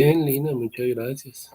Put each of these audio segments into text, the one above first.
Bien, Lina, muchas gracias.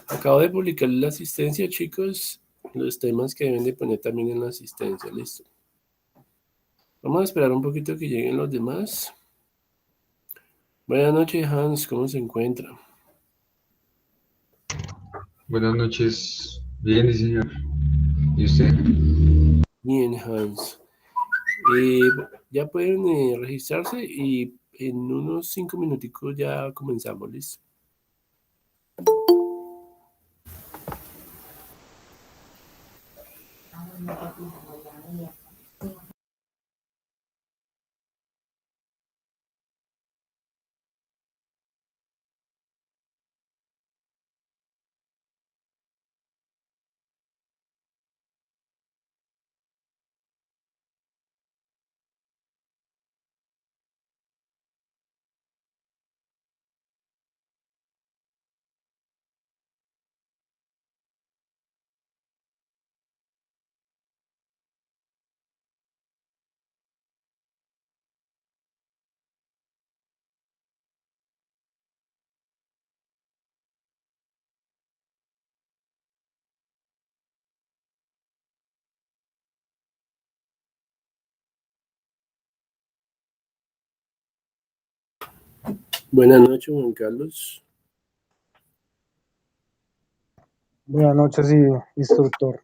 Acabo de publicar la asistencia, chicos. Los temas que deben de poner también en la asistencia, listo. Vamos a esperar un poquito que lleguen los demás. Buenas noches, Hans, ¿cómo se encuentra? Buenas noches. Bien, sí, señor. ¿Y usted? Bien, Hans. Ya pueden registrarse y en unos 5 minuticos ya comenzamos, listo. Buenas noches, Juan Carlos. Buenas noches, instructor.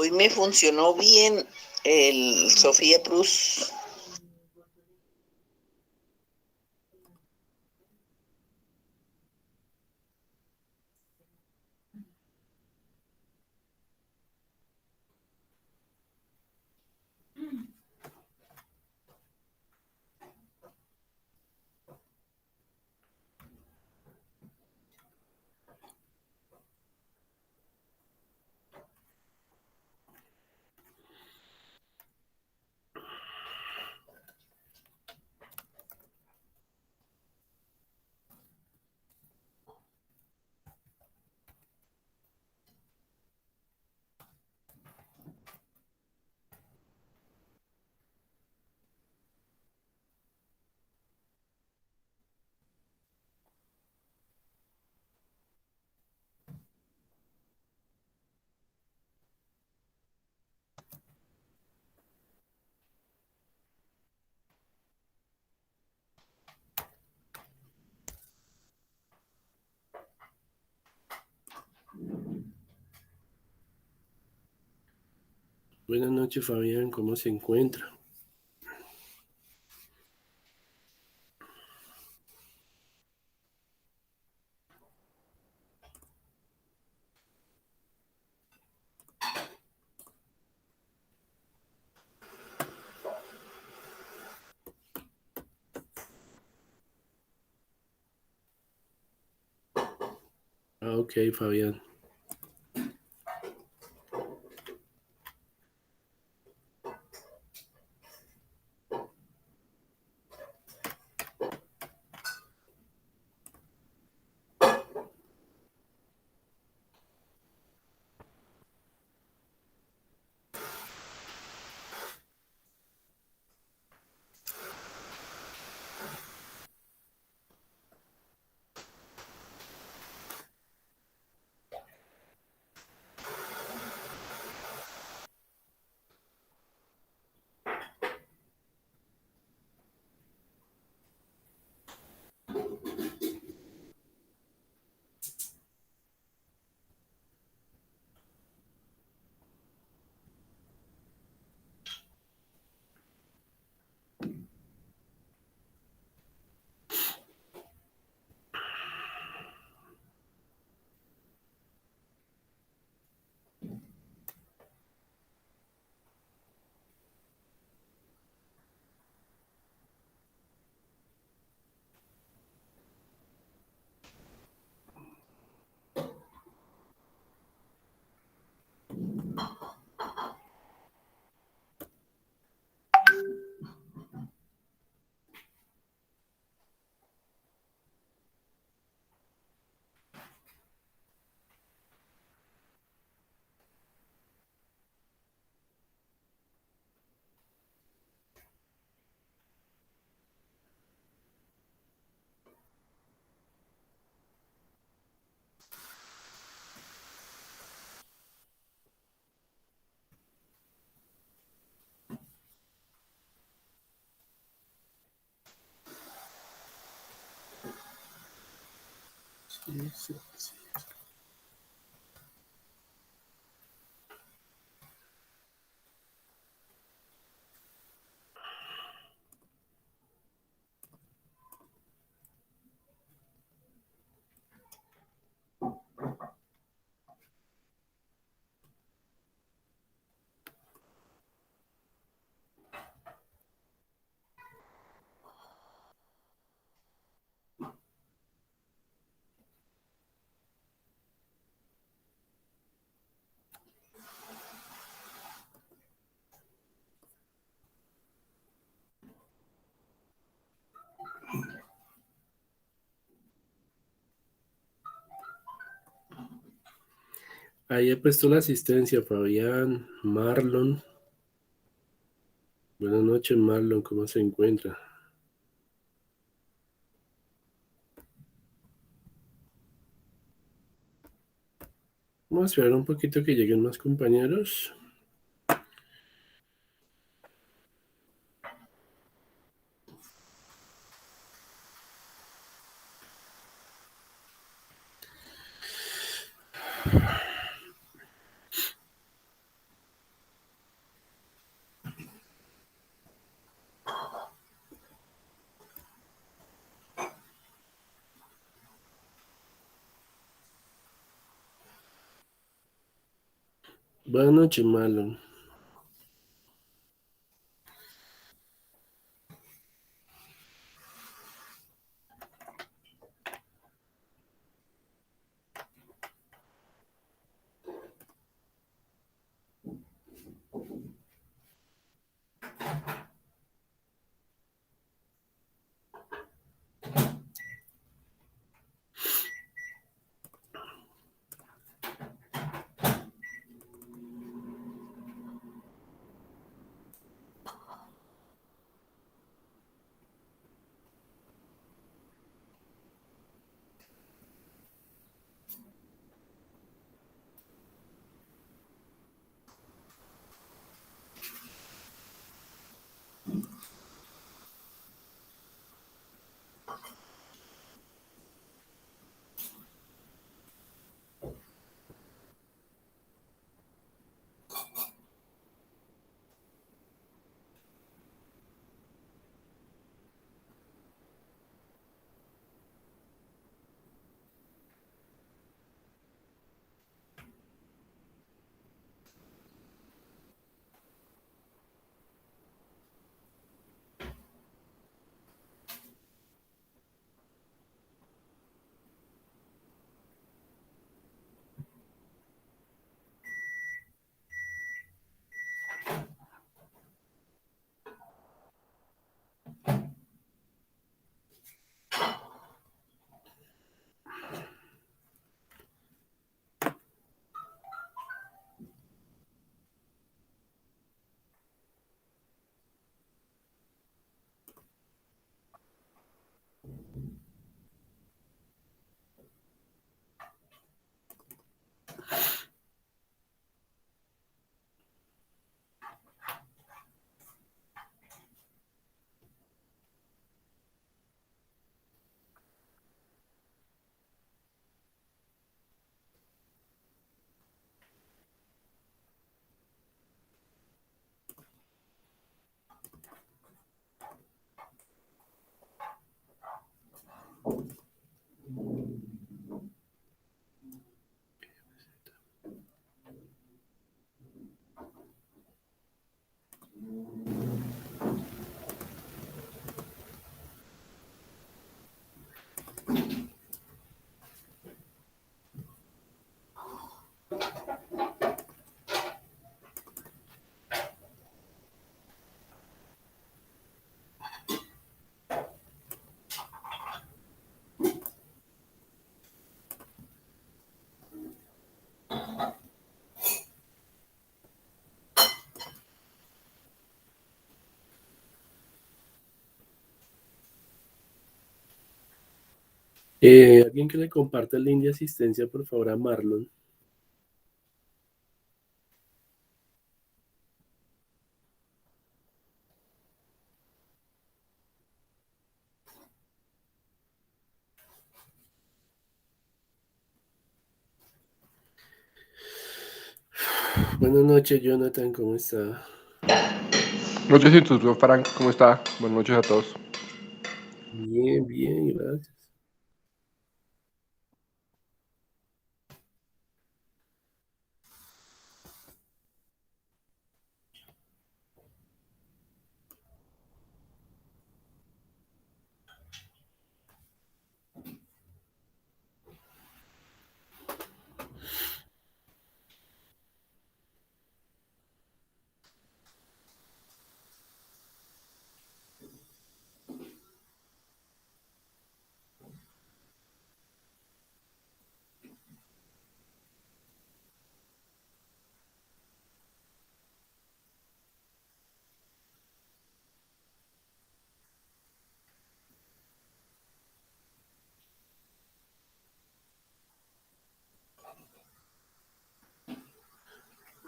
Hoy me funcionó bien el Sofía Plus. Buenas noches, Fabián, ¿cómo se encuentra? Ok, Fabián. Ahí he puesto la asistencia, Fabián, Marlon. Buenas noches, Marlon, ¿cómo se encuentra? Vamos a esperar un poquito que lleguen más compañeros. Buenas noches, Marlon. Alguien que le comparta el link de asistencia, por favor, a Marlon. Buenas noches, Jonathan, ¿cómo está? Noches, Instituto Frank, ¿cómo está? Buenas noches a todos. Bien, bien, gracias.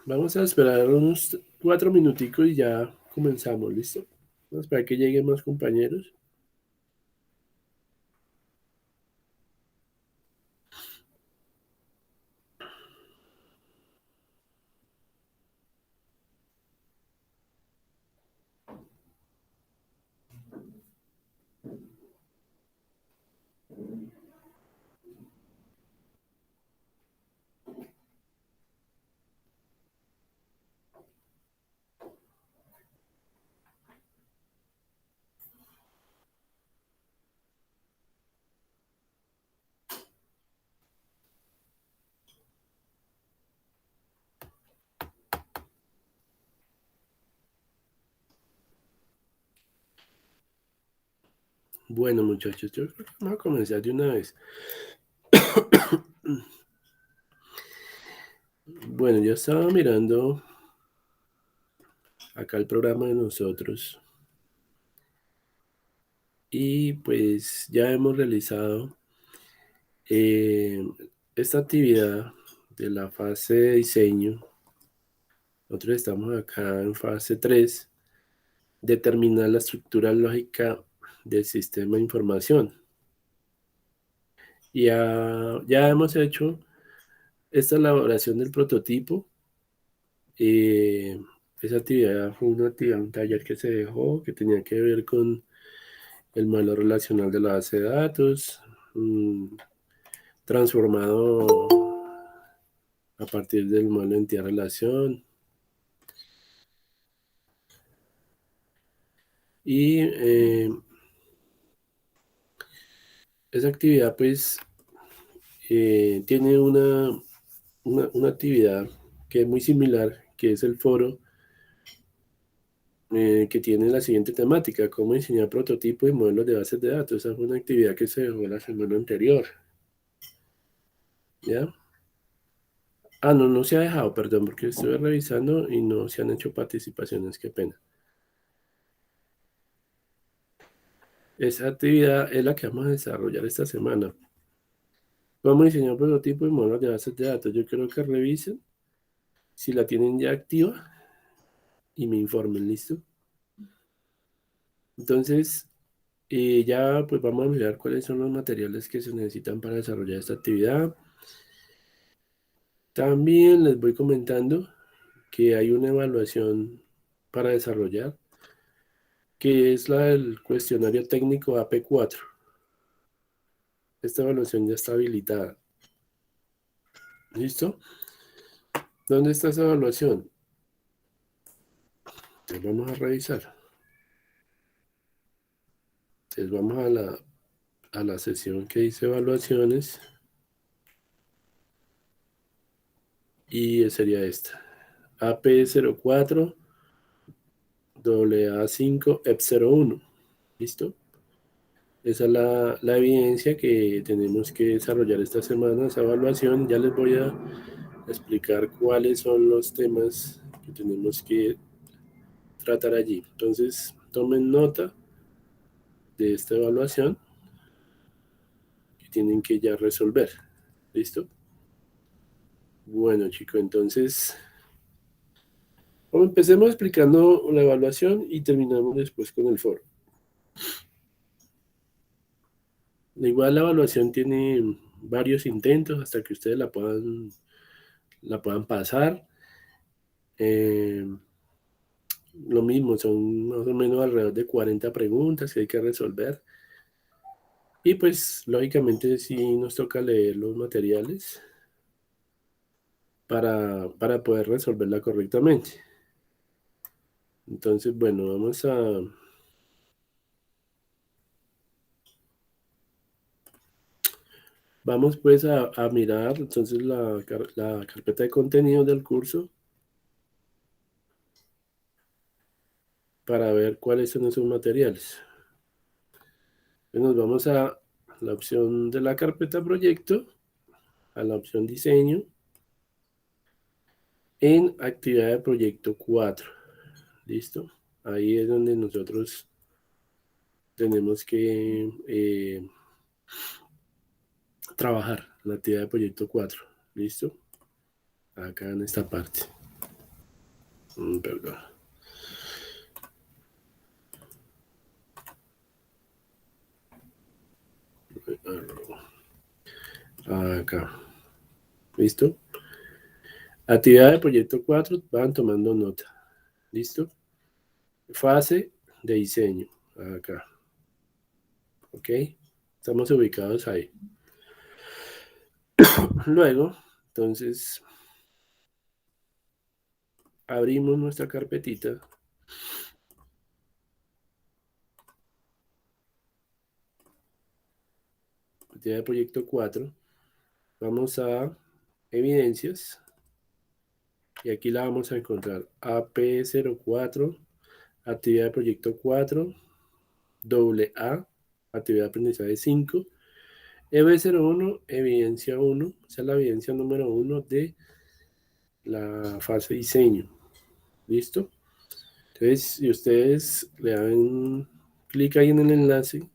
Vamos a esperar unos 4 minuticos y ya comenzamos, ¿listo? Vamos a esperar que lleguen más compañeros. Bueno, muchachos, yo creo que vamos a comenzar de una vez. Bueno, yo estaba mirando acá el programa de nosotros y pues ya hemos realizado eh, esta actividad de la fase de diseño. Nosotros estamos acá en fase 3, determinar la estructura lógica del sistema de información. Ya hemos hecho esta elaboración del prototipo. Esa actividad fue una actividad, un taller que se dejó, que tenía que ver con el modelo relacional de la base de datos, transformado a partir del modelo de entidad-relación. Y esa actividad pues tiene una actividad que es muy similar, que es el foro, que tiene la siguiente temática: cómo diseñar prototipos y modelos de bases de datos. Esa fue una actividad que se dejó la semana anterior, ¿ya? Ah, no, no se ha dejado, perdón, porque estuve revisando y no se han hecho participaciones, qué pena. Esa actividad es la que vamos a desarrollar esta semana. Cómo diseñar prototipos y modelos de bases de datos. Yo quiero que revisen si la tienen ya activa y me informen, ¿listo? Entonces, ya pues vamos a mirar cuáles son los materiales que se necesitan para desarrollar esta actividad. También les voy comentando que hay una evaluación para desarrollar, que es la del cuestionario técnico AP4. Esta evaluación ya está habilitada. ¿Listo? ¿Dónde está esa evaluación? Entonces vamos a revisar. Entonces vamos a la sesión que dice evaluaciones y sería esta. AP04 AA5 EP01. ¿Listo? Esa es la evidencia que tenemos que desarrollar esta semana, esa evaluación. Ya les voy a explicar cuáles son los temas que tenemos que tratar allí. Entonces, tomen nota de esta evaluación que tienen que ya resolver. ¿Listo? Bueno, chicos, entonces, empecemos explicando la evaluación y terminamos después con el foro. Igual la evaluación tiene varios intentos hasta que ustedes la puedan pasar. Lo mismo, son más o menos alrededor de 40 preguntas que hay que resolver. Y pues, lógicamente, sí nos toca leer los materiales para poder resolverla correctamente. Entonces, bueno, vamos pues a mirar entonces la carpeta de contenido del curso para ver cuáles son esos materiales. Entonces nos vamos a la opción de la carpeta proyecto, a la opción diseño, en actividad de proyecto 4. ¿Listo? Ahí es donde nosotros tenemos que trabajar la actividad de proyecto 4. ¿Listo? Acá en esta parte. Perdón. Acá. ¿Listo? Actividad de proyecto 4, van tomando nota. ¿Listo? Fase de diseño. Acá. ¿Ok? Estamos ubicados ahí. Luego, entonces, abrimos nuestra carpetita. Actividad de proyecto 4. Vamos a evidencias. Y aquí la vamos a encontrar. AP04, actividad de proyecto 4, AA, actividad de aprendizaje 5, EB01, evidencia 1, esa es la evidencia número 1 de la fase diseño. ¿Listo? Entonces, si ustedes le dan clic ahí en el enlace,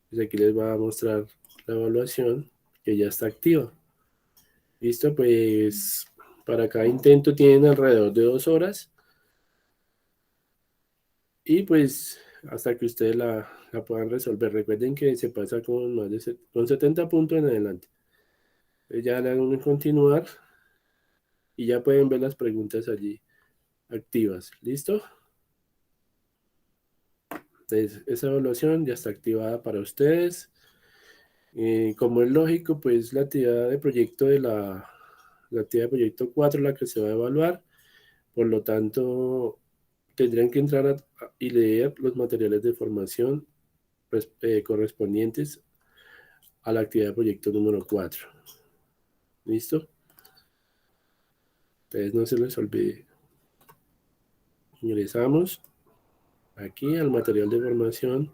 pues aquí les va a mostrar la evaluación que ya está activa. ¿Listo? Pues para cada intento tienen alrededor de 2 horas. Y pues hasta que ustedes la puedan resolver. Recuerden que se pasa con más de con 70 puntos en adelante. Entonces ya le dan un continuar y ya pueden ver las preguntas allí activas. ¿Listo? Entonces esa evaluación ya está activada para ustedes. Como es lógico, pues la actividad de proyecto la actividad de proyecto 4 la que se va a evaluar. Por lo tanto, tendrían que entrar y leer los materiales de formación correspondientes a la actividad de proyecto número 4. ¿Listo? Entonces no se les olvide. Ingresamos aquí al material de formación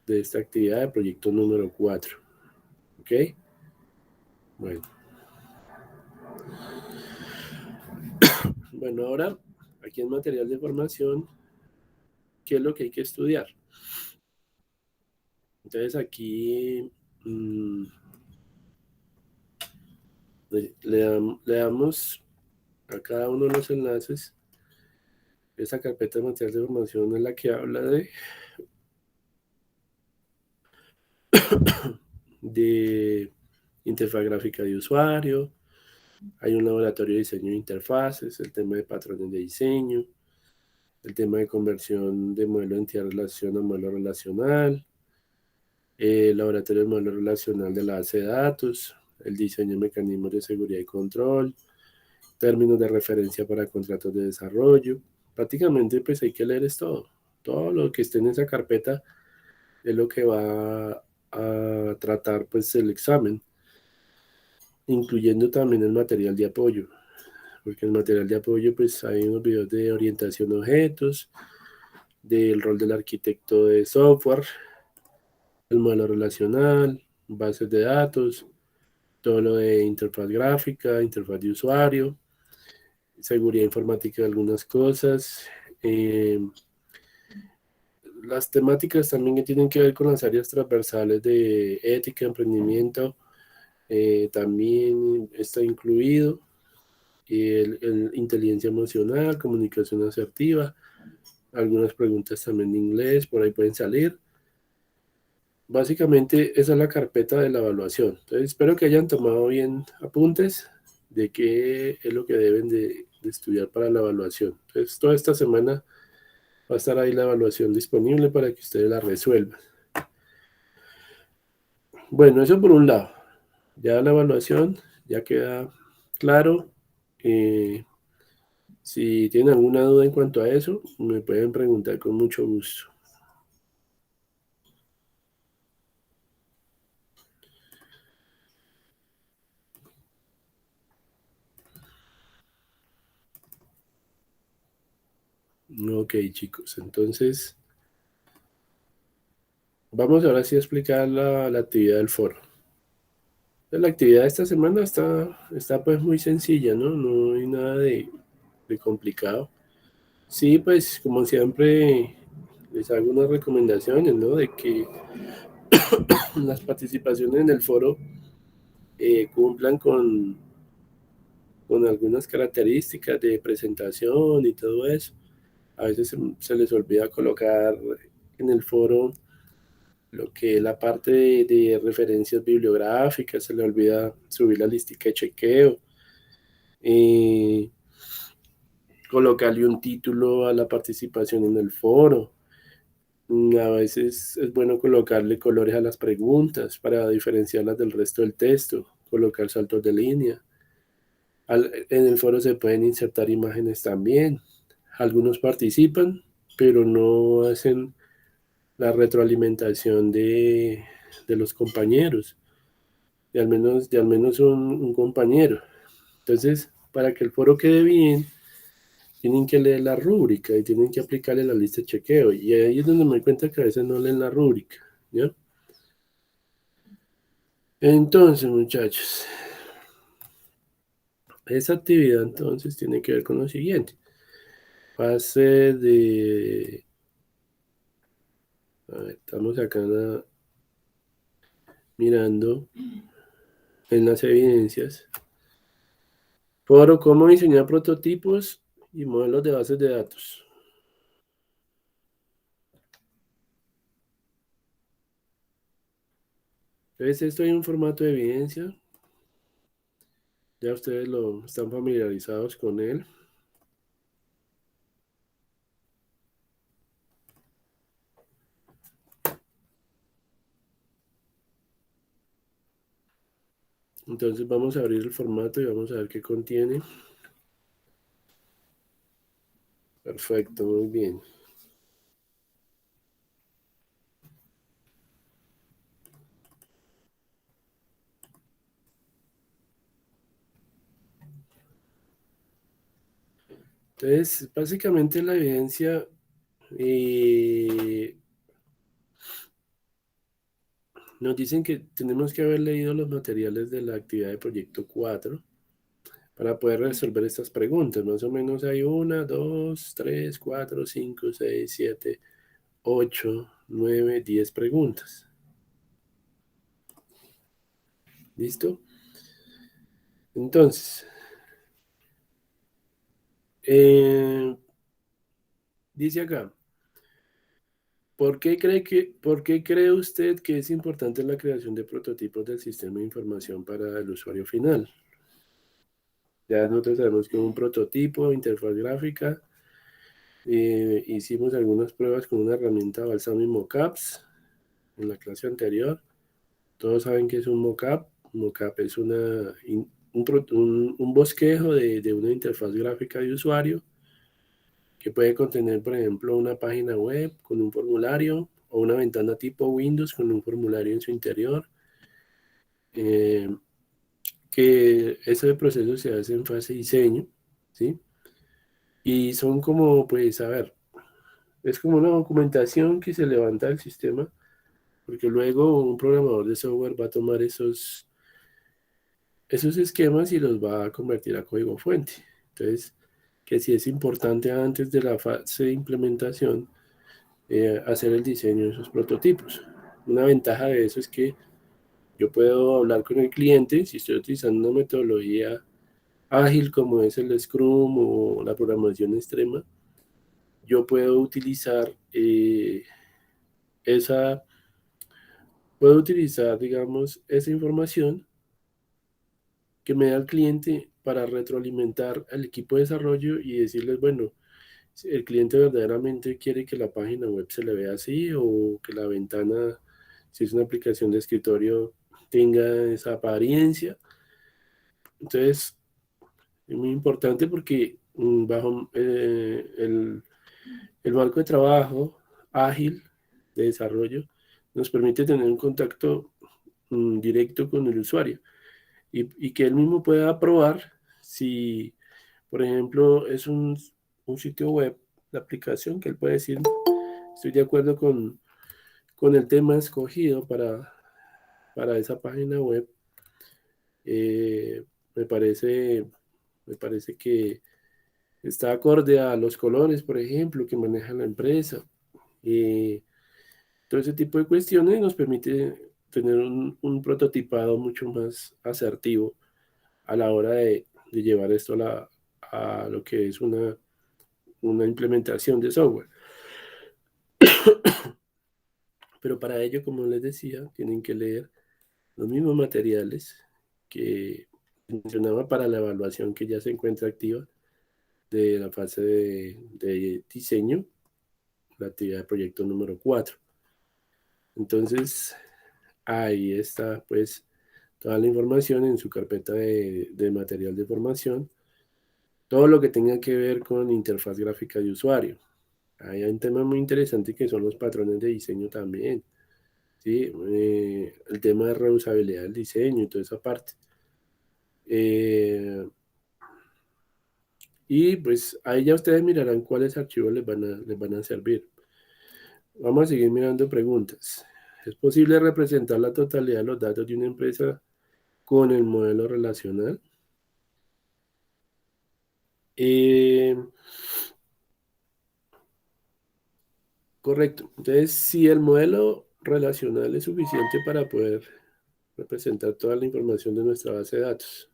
de esta actividad de proyecto número 4. ¿Ok? Bueno. Bueno, ahora aquí en material de formación, ¿qué es lo que hay que estudiar? Entonces aquí le damos a cada uno de los enlaces. Esa carpeta de material de formación es la que habla de interfaz gráfica de usuario. Hay un laboratorio de diseño de interfaces, el tema de patrones de diseño, el tema de conversión de modelo de entidad relación a modelo relacional, el laboratorio de modelo relacional de la base de datos, el diseño de mecanismos de seguridad y control, términos de referencia para contratos de desarrollo. Prácticamente pues hay que leer es todo lo que esté en esa carpeta es lo que va a tratar pues el examen, incluyendo también el material de apoyo, porque el material de apoyo pues hay unos videos de orientación a objetos, del rol del arquitecto de software, el modelo relacional, bases de datos, todo lo de interfaz gráfica, interfaz de usuario, seguridad informática de algunas cosas, las temáticas también que tienen que ver con las áreas transversales de ética, emprendimiento, también está incluido el inteligencia emocional, comunicación asertiva, algunas preguntas también de inglés, por ahí pueden salir. Básicamente esa es la carpeta de la evaluación. Entonces espero que hayan tomado bien apuntes de qué es lo que deben de estudiar para la evaluación. Entonces, toda esta semana va a estar ahí la evaluación disponible para que ustedes la resuelvan. Bueno, eso por un lado. Ya la evaluación ya queda claro. Si tienen alguna duda en cuanto a eso, me pueden preguntar con mucho gusto. Ok, chicos, entonces vamos ahora sí a explicar la actividad del foro. La actividad de esta semana está pues muy sencilla, ¿no? No hay nada de complicado. Sí, pues como siempre les hago unas recomendaciones, ¿no? De que las participaciones en el foro cumplan con algunas características de presentación y todo eso. A veces se les olvida colocar en el foro lo que es la parte de referencias bibliográficas, se le olvida subir la listica de chequeo, colocarle un título a la participación en el foro. A veces es bueno colocarle colores a las preguntas para diferenciarlas del resto del texto, colocar saltos de línea. En el foro se pueden insertar imágenes también. Algunos participan, pero no hacen la retroalimentación de los compañeros, de al menos un compañero. Entonces, para que el foro quede bien, tienen que leer la rúbrica y tienen que aplicarle la lista de chequeo. Y ahí es donde me doy cuenta que a veces no leen la rúbrica, ¿ya? Entonces, muchachos, esa actividad entonces tiene que ver con lo siguiente. Fase de... A ver, estamos acá mirando en las evidencias. Foro, cómo diseñar prototipos y modelos de bases de datos. Entonces, esto hay un formato de evidencia. Ya ustedes lo están familiarizados con él. Entonces vamos a abrir el formato y vamos a ver qué contiene. Perfecto, muy bien. Entonces, básicamente la evidencia nos dicen que tenemos que haber leído los materiales de la actividad de proyecto 4 para poder resolver estas preguntas. Más o menos hay 1, 2, 3, 4, 5, 6, 7, 8, 9, 10 preguntas. ¿Listo? Entonces, dice acá, por qué cree usted que es importante la creación de prototipos del sistema de información para el usuario final? Ya nosotros sabemos que un prototipo, interfaz gráfica, hicimos algunas pruebas con una herramienta Balsamiq Mockups en la clase anterior. Todos saben que es un mockup. Mockup es un bosquejo de una interfaz gráfica de usuario que puede contener, por ejemplo, una página web con un formulario o una ventana tipo Windows con un formulario en su interior. Que ese proceso se hace en fase diseño, ¿sí? Y son como, pues, a ver, es como una documentación que se levanta del sistema, porque luego un programador de software va a tomar esos esquemas y los va a convertir a código fuente. Entonces, que sí es importante antes de la fase de implementación hacer el diseño de esos prototipos. Una ventaja de eso es que yo puedo hablar con el cliente si estoy utilizando una metodología ágil como es el Scrum o la programación extrema. Yo puedo utilizar esa, digamos, esa información que me da el cliente para retroalimentar al equipo de desarrollo y decirles, bueno, si el cliente verdaderamente quiere que la página web se le vea así o que la ventana, si es una aplicación de escritorio, tenga esa apariencia. Entonces, es muy importante porque bajo el marco de trabajo ágil de desarrollo nos permite tener un contacto directo con el usuario y que él mismo pueda probar si, por ejemplo, es un sitio web, la aplicación, que él puede decir, estoy de acuerdo con el tema escogido para esa página web. Me parece, me parece que está acorde a los colores, por ejemplo, que maneja la empresa. Todo ese tipo de cuestiones nos permite tener un prototipado mucho más asertivo a la hora de llevar esto a lo que es una implementación de software. Pero para ello, como les decía, tienen que leer los mismos materiales que mencionaba para la evaluación que ya se encuentra activa de la fase de diseño, la actividad de proyecto número 4. Entonces, ahí está pues toda la información en su carpeta de material de formación, todo lo que tenga que ver con interfaz gráfica de usuario. Hay un tema muy interesante que son los patrones de diseño también, ¿sí? El tema de reusabilidad del diseño y toda esa parte. Y pues ahí ya ustedes mirarán cuáles archivos les van a servir. Vamos a seguir mirando preguntas. ¿Es posible representar la totalidad de los datos de una empresa con el modelo relacional? Correcto. Entonces, si el modelo relacional es suficiente para poder representar toda la información de nuestra base de datos.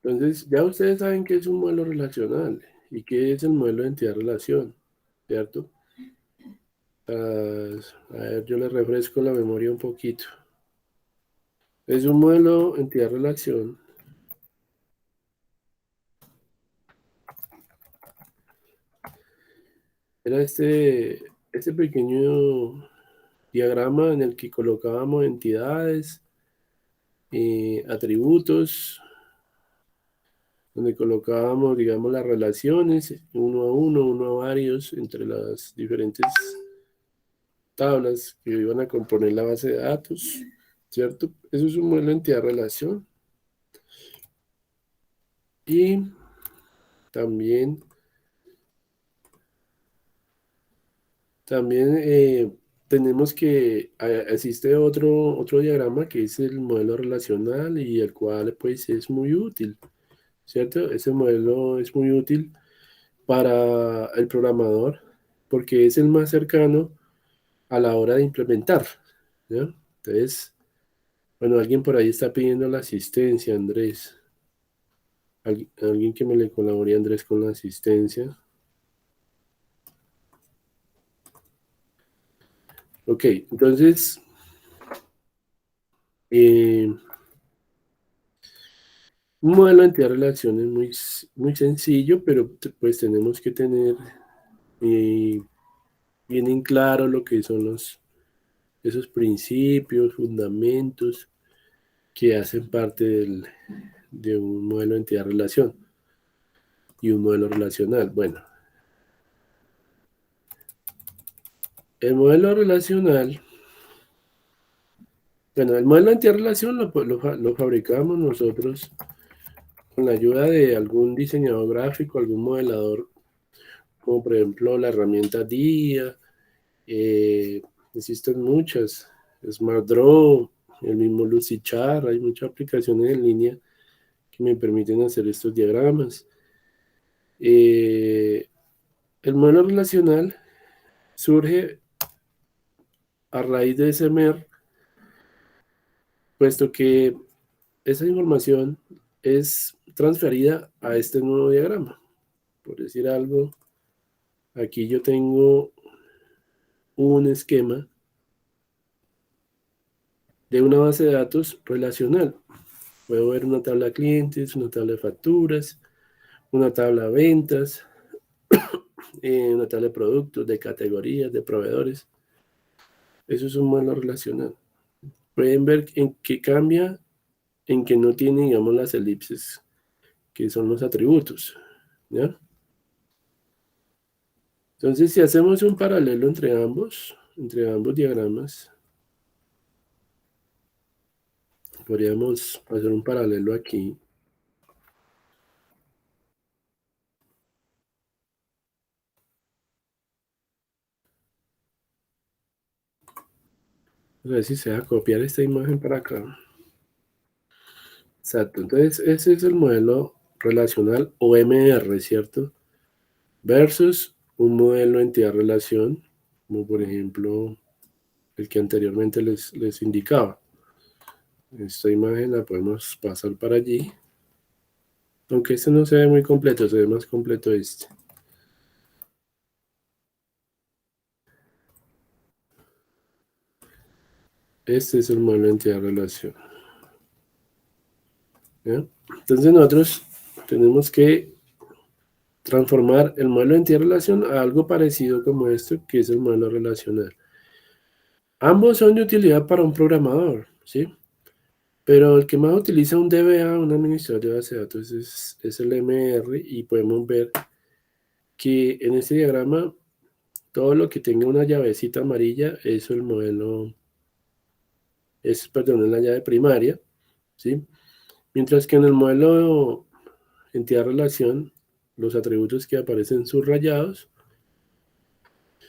Entonces, ya ustedes saben qué es un modelo relacional y qué es el modelo de entidad-relación, ¿cierto? A ver, yo les refresco la memoria un poquito. Es un modelo entidad-relación. Era este pequeño diagrama en el que colocábamos entidades, atributos, donde colocábamos, digamos, las relaciones uno a uno, uno a varios, entre las diferentes tablas que iban a componer la base de datos, ¿cierto? Eso es un modelo de entidad-relación. Y también tenemos que existe otro diagrama que es el modelo relacional y el cual pues es muy útil, ¿cierto? Ese modelo es muy útil para el programador porque es el más cercano a la hora de implementar, ¿ya? Entonces, bueno, alguien por ahí está pidiendo la asistencia, Andrés. Alguien que me le colabore a Andrés con la asistencia. Ok, entonces, un modelo de entidad de relación es muy sencillo, pero pues tenemos que tener eh, bien en claro lo que son esos principios, fundamentos que hacen parte de un modelo de entidad de relación y un modelo relacional. Bueno, el modelo relacional, bueno, el modelo de entidad de relación lo fabricamos nosotros con la ayuda de algún diseñador gráfico, algún modelador, como por ejemplo la herramienta DIA, existen muchas, SmartDraw, el mismo Lucidchart, hay muchas aplicaciones en línea que me permiten hacer estos diagramas. El modelo relacional surge a raíz de SMR, puesto que esa información es transferida a este nuevo diagrama. Por decir algo, aquí yo tengo un esquema de una base de datos relacional. Puedo ver una tabla de clientes, una tabla de facturas, una tabla de ventas, una tabla de productos, de categorías, de proveedores. Eso es un modelo relacional. Pueden ver en qué cambia, en que no tiene, digamos, las elipses, que son los atributos, ¿ya? Entonces, si hacemos un paralelo entre ambos diagramas, podríamos hacer un paralelo aquí. A ver si se va a copiar esta imagen para acá. Exacto, entonces ese es el modelo relacional OMR, ¿cierto? Versus un modelo entidad-relación, como por ejemplo el que anteriormente les indicaba. Esta imagen la podemos pasar para allí. Aunque este no se ve muy completo, se ve más completo este. Este es el modelo de entidad-relación. Entonces nosotros tenemos que transformar el modelo de entidad-relación a algo parecido como esto, que es el modelo relacional. Ambos son de utilidad para un programador, ¿sí? Pero el que más utiliza un DBA, un administrador de base de datos, es el MR, y podemos ver que en este diagrama todo lo que tenga una llavecita amarilla, eso el modelo, es la llave primaria, ¿sí? Mientras que en el modelo entidad-relación, los atributos que aparecen subrayados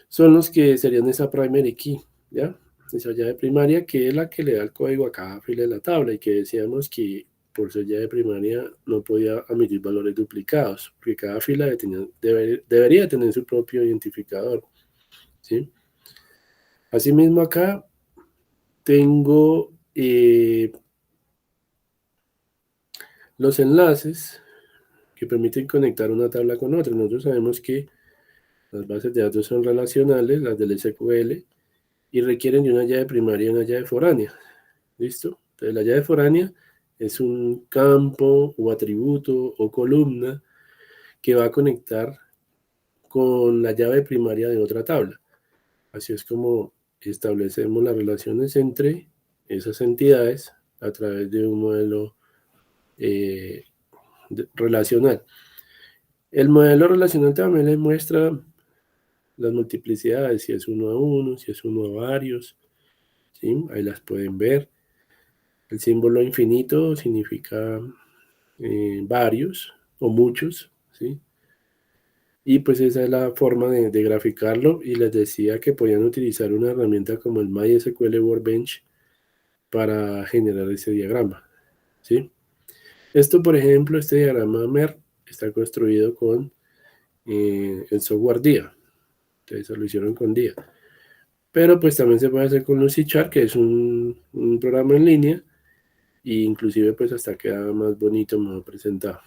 son los que serían esa primary key, ¿ya? Esa llave primaria, que es la que le da el código a cada fila de la tabla, y que decíamos que por ser llave primaria no podía admitir valores duplicados, porque cada fila debería tener su propio identificador, ¿sí? Asimismo acá tengo los enlaces que permiten conectar una tabla con otra. Nosotros sabemos que las bases de datos son relacionales, las del SQL, y requieren de una llave primaria y una llave foránea. ¿Listo? Entonces la llave foránea es un campo o atributo o columna que va a conectar con la llave primaria de otra tabla. Así es como establecemos las relaciones entre esas entidades a través de un modelo relacional. El modelo relacional también les muestra las multiplicidades, si es uno a uno, si es uno a varios, ¿sí? Ahí las pueden ver. El símbolo infinito significa varios o muchos, ¿sí? Y pues esa es la forma de graficarlo, y les decía que podían utilizar una herramienta como el MySQL Workbench para generar ese diagrama, ¿sí? Esto, por ejemplo, este diagrama MER está construido con el software DIA, entonces lo hicieron con DIA. Pero pues también se puede hacer con Lucidchart, que es un programa en línea, e inclusive pues hasta queda más bonito, más presentado.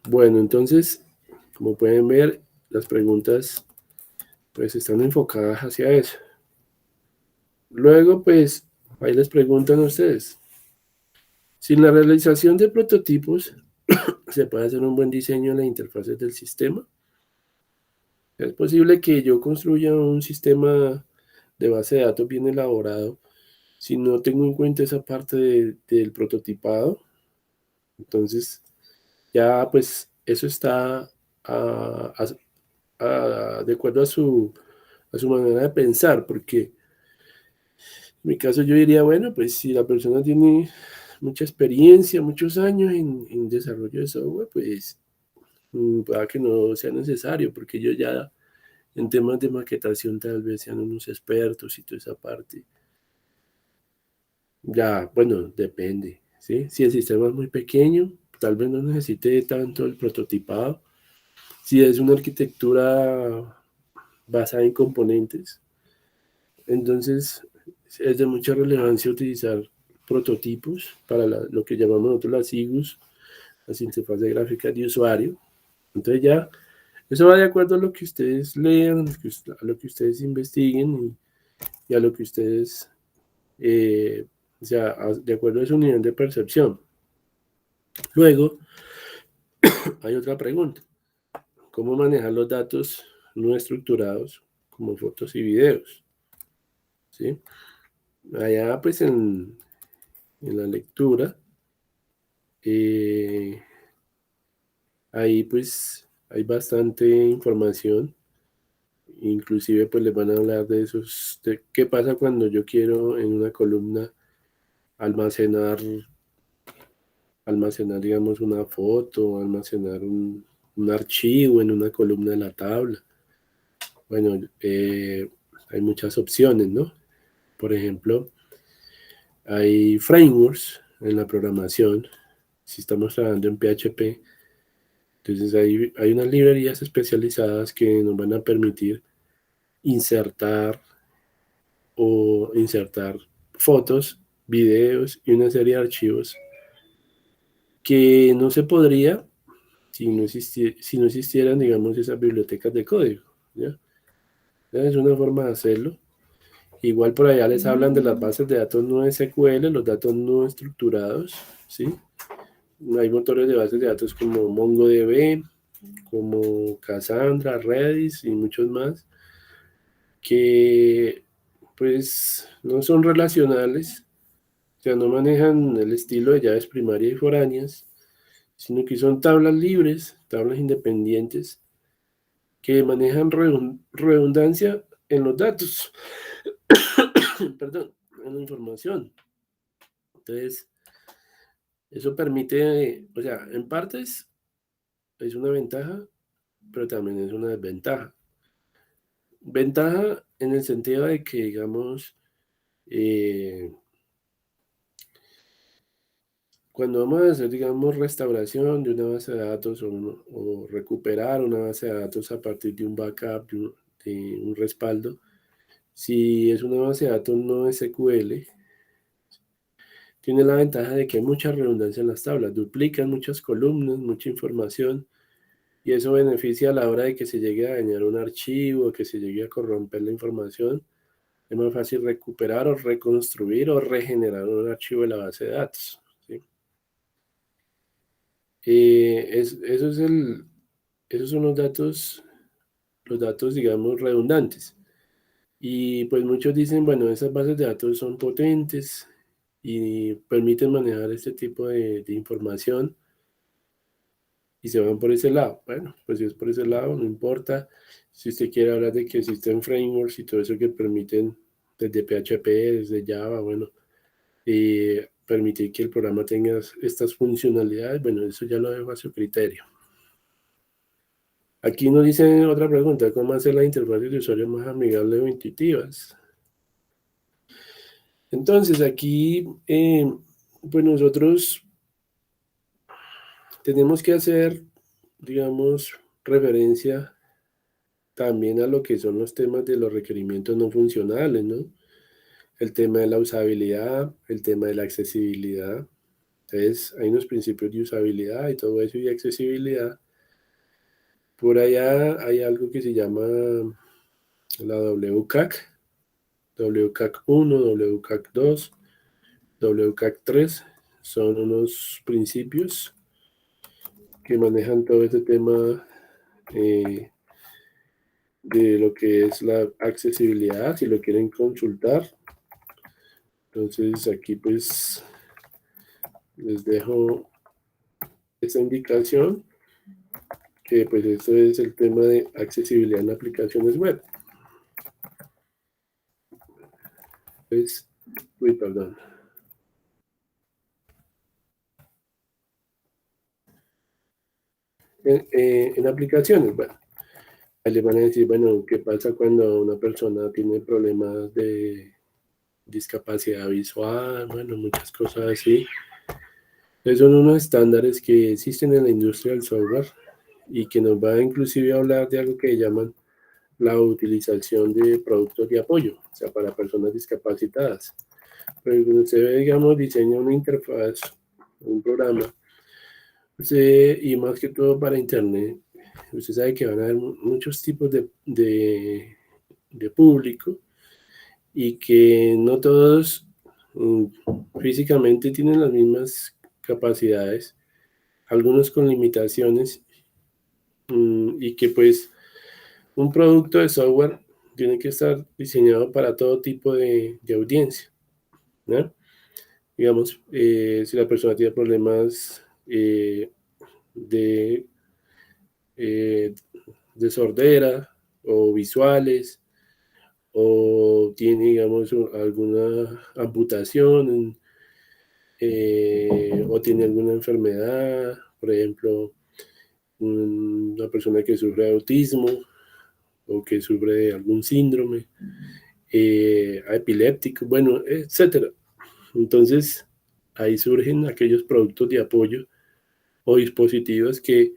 Bueno, entonces, como pueden ver, las preguntas pues están enfocadas hacia eso. Luego, pues, ahí les preguntan a ustedes. Sin la realización de prototipos, ¿se puede hacer un buen diseño de las interfaces del sistema? Es posible que yo construya un sistema de base de datos bien elaborado si no tengo en cuenta esa parte del prototipado. Entonces, ya pues eso está de acuerdo a su manera de pensar, porque en mi caso yo diría, bueno, pues si la persona tiene mucha experiencia, muchos años en desarrollo de software, pues pueda que no sea necesario, porque yo ya en temas de maquetación tal vez sean unos expertos y toda esa parte. Ya, bueno, depende, ¿sí? Si el sistema es muy pequeño, tal vez no necesite tanto el prototipado. Si es una arquitectura basada en componentes, entonces es de mucha relevancia utilizar prototipos para lo que llamamos nosotros las IGUs, las interfaces gráficas de usuario. Entonces ya, eso va de acuerdo a lo que ustedes lean, a lo que ustedes investiguen, y a lo que ustedes, o sea, de acuerdo a su nivel de percepción. Luego, hay otra pregunta. ¿Cómo manejar los datos no estructurados como fotos y videos? ¿Sí? Allá, pues, en la lectura, ahí, pues, hay bastante información. Inclusive, pues, les van a hablar de esos, de qué pasa cuando yo quiero en una columna almacenar, digamos, una foto, almacenar un archivo en una columna de la tabla. Bueno, hay muchas opciones, ¿no? Por ejemplo, hay frameworks en la programación. Si estamos trabajando en PHP, entonces hay unas librerías especializadas que nos van a permitir insertar fotos, videos y una serie de archivos que no se podría si no existieran, digamos, esas bibliotecas de código, ¿ya? Es una forma de hacerlo. Igual por allá les hablan de las bases de datos no SQL, los datos no estructurados, ¿sí? Hay motores de bases de datos como MongoDB, como Cassandra, Redis y muchos más, que pues no son relacionales, o sea, no manejan el estilo de llaves primarias y foráneas, sino que son tablas libres, tablas independientes, que manejan redundancia en los datos, perdón, en la información. Entonces, eso permite, o sea, en partes es una ventaja, pero también es una desventaja. Ventaja en el sentido de que, digamos, cuando vamos a hacer, digamos, restauración de una base de datos o recuperar una base de datos a partir de un backup, de un respaldo, si es una base de datos no SQL, tiene la ventaja de que hay mucha redundancia en las tablas, duplican muchas columnas, mucha información, y eso beneficia a la hora de que se llegue a dañar un archivo, que se llegue a corromper la información. Es más fácil recuperar o reconstruir o regenerar un archivo de la base de datos, ¿sí? Esos son los datos, digamos, redundantes. Y pues muchos dicen, bueno, esas bases de datos son potentes y permiten manejar este tipo de información y se van por ese lado. Bueno, pues si es por ese lado, no importa. Si usted quiere hablar de que existen frameworks y todo eso que permiten desde PHP, desde Java, bueno, permitir que el programa tenga estas funcionalidades, bueno, eso ya lo dejo a su criterio. Aquí nos dice otra pregunta, ¿cómo hacer las interfaces de usuario más amigables o intuitivas? Entonces, aquí, pues nosotros tenemos que hacer, digamos, referencia también a lo que son los temas de los requerimientos no funcionales, ¿no? El tema de la usabilidad, el tema de la accesibilidad. Entonces, hay unos principios de usabilidad y todo eso y accesibilidad. Por allá hay algo que se llama la WCAG, WCAG 1, WCAG 2, WCAG 3. Son unos principios que manejan todo este tema de lo que es la accesibilidad, si lo quieren consultar. Entonces aquí pues les dejo esta indicación, que pues esto es el tema de accesibilidad en aplicaciones web. Pues, perdón. En aplicaciones, bueno, ahí le van a decir, bueno, ¿qué pasa cuando una persona tiene problemas de discapacidad visual? Bueno, muchas cosas así. Entonces son unos estándares que existen en la industria del software y que nos va a inclusive a hablar de algo que llaman la utilización de productos de apoyo, o sea, para personas discapacitadas. Pero cuando usted, digamos, diseña una interfaz, un programa, y más que todo para Internet, usted sabe que van a haber muchos tipos de público y que no todos físicamente tienen las mismas capacidades, algunos con limitaciones, y que pues un producto de software tiene que estar diseñado para todo tipo de audiencia, ¿no? Digamos, si la persona tiene problemas de, eh, de sordera o visuales, o tiene, digamos, alguna amputación, o tiene alguna enfermedad, por ejemplo, una persona que sufre de autismo o que sufre de algún síndrome, epiléptico, bueno, etcétera. Entonces, ahí surgen aquellos productos de apoyo o dispositivos que,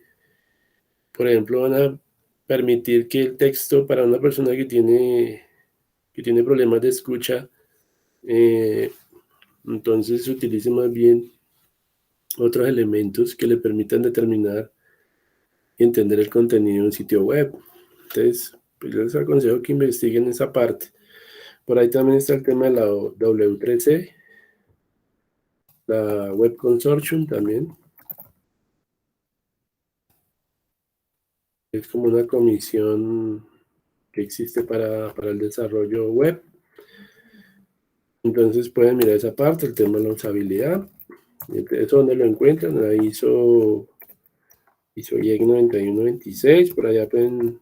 por ejemplo, van a permitir que el texto para una persona que tiene problemas de escucha, entonces se utilice más bien otros elementos que le permitan determinar y entender el contenido de un sitio web. Entonces, pues yo les aconsejo que investiguen esa parte. Por ahí también está el tema de la W3C, la Web Consortium también. Es como una comisión que existe para el desarrollo web. Entonces pueden mirar esa parte, el tema de la usabilidad. Eso donde lo encuentran, la ISO IEC 9126, por allá pueden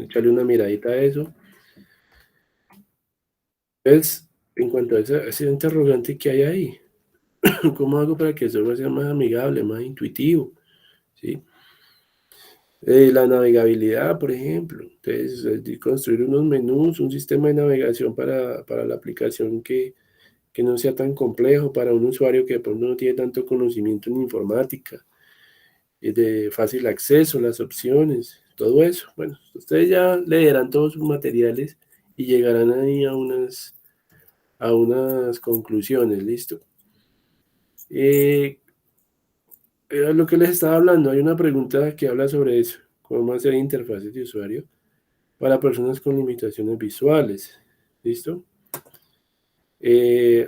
echarle una miradita a eso. Entonces, en cuanto a ese interrogante que hay ahí, ¿cómo hago para que el software sea más amigable, más intuitivo? ¿Sí? La navegabilidad, por ejemplo. Entonces, construir unos menús, un sistema de navegación para la aplicación que no sea tan complejo para un usuario que de pronto no tiene tanto conocimiento en informática, de fácil acceso, las opciones, todo eso. Bueno, ustedes ya leerán todos sus materiales y llegarán ahí a unas conclusiones, ¿listo? Lo que les estaba hablando, hay una pregunta que habla sobre eso, cómo hacer interfaces de usuario para personas con limitaciones visuales, ¿listo?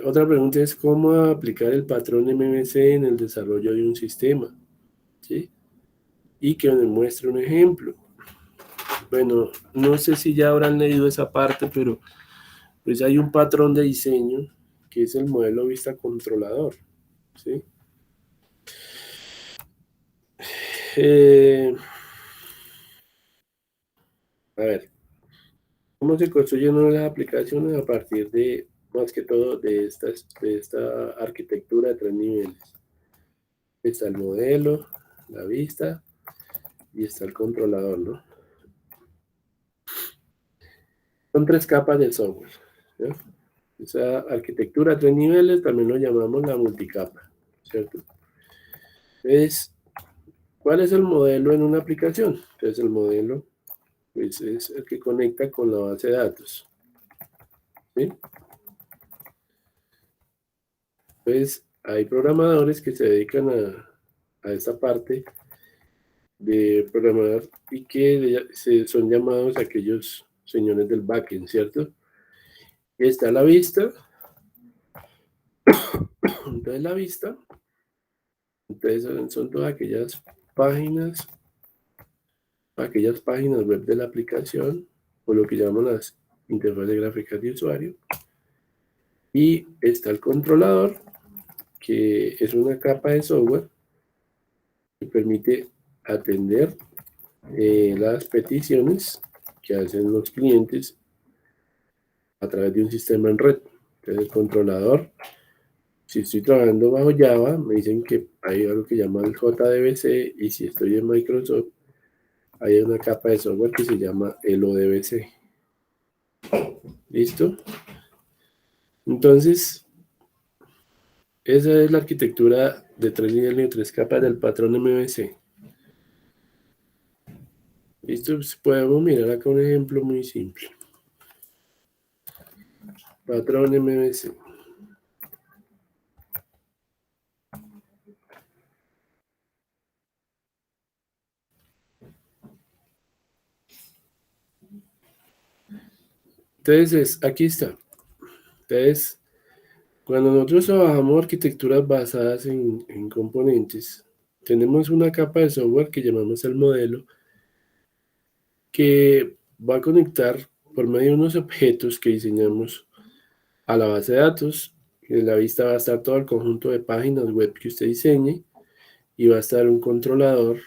Otra pregunta es cómo aplicar el patrón MVC en el desarrollo de un sistema, ¿sí? Y que me muestre un ejemplo. Bueno, no sé si ya habrán leído esa parte, pero pues hay un patrón de diseño que es el modelo vista controlador, ¿sí? A ver, ¿cómo se construyen una de las aplicaciones a partir de, más que todo, de esta arquitectura de 3 niveles? Está el modelo, la vista y está el controlador, ¿no? Son 3 capas del software, ¿sí? Esa arquitectura de 3 niveles también lo llamamos la multicapa, ¿cierto? Entonces, ¿cuál es el modelo en una aplicación? Entonces, el modelo pues, es el que conecta con la base de datos, ¿sí? Pues hay programadores que se dedican a esa parte de programar y que son llamados aquellos señores del backend, ¿cierto? Está la vista, entonces la vista, entonces son todas aquellas páginas web de la aplicación, o lo que llamamos las interfaces gráficas de usuario, y está el controlador, que es una capa de software que permite atender las peticiones que hacen los clientes a través de un sistema en red. Entonces, el controlador, si estoy trabajando bajo Java, me dicen que hay algo que llama el JDBC, y si estoy en Microsoft, hay una capa de software que se llama el ODBC. ¿Listo? Entonces, esa es la arquitectura de 3 niveles y 3 capas del patrón MVC. ¿Listo? Pues podemos mirar acá un ejemplo muy simple. Patrón MVC. Entonces, aquí está. Entonces, cuando nosotros trabajamos arquitecturas basadas en componentes, tenemos una capa de software que llamamos el modelo, que va a conectar por medio de unos objetos que diseñamos a la base de datos. En la vista va a estar todo el conjunto de páginas web que usted diseñe y va a estar un controlador.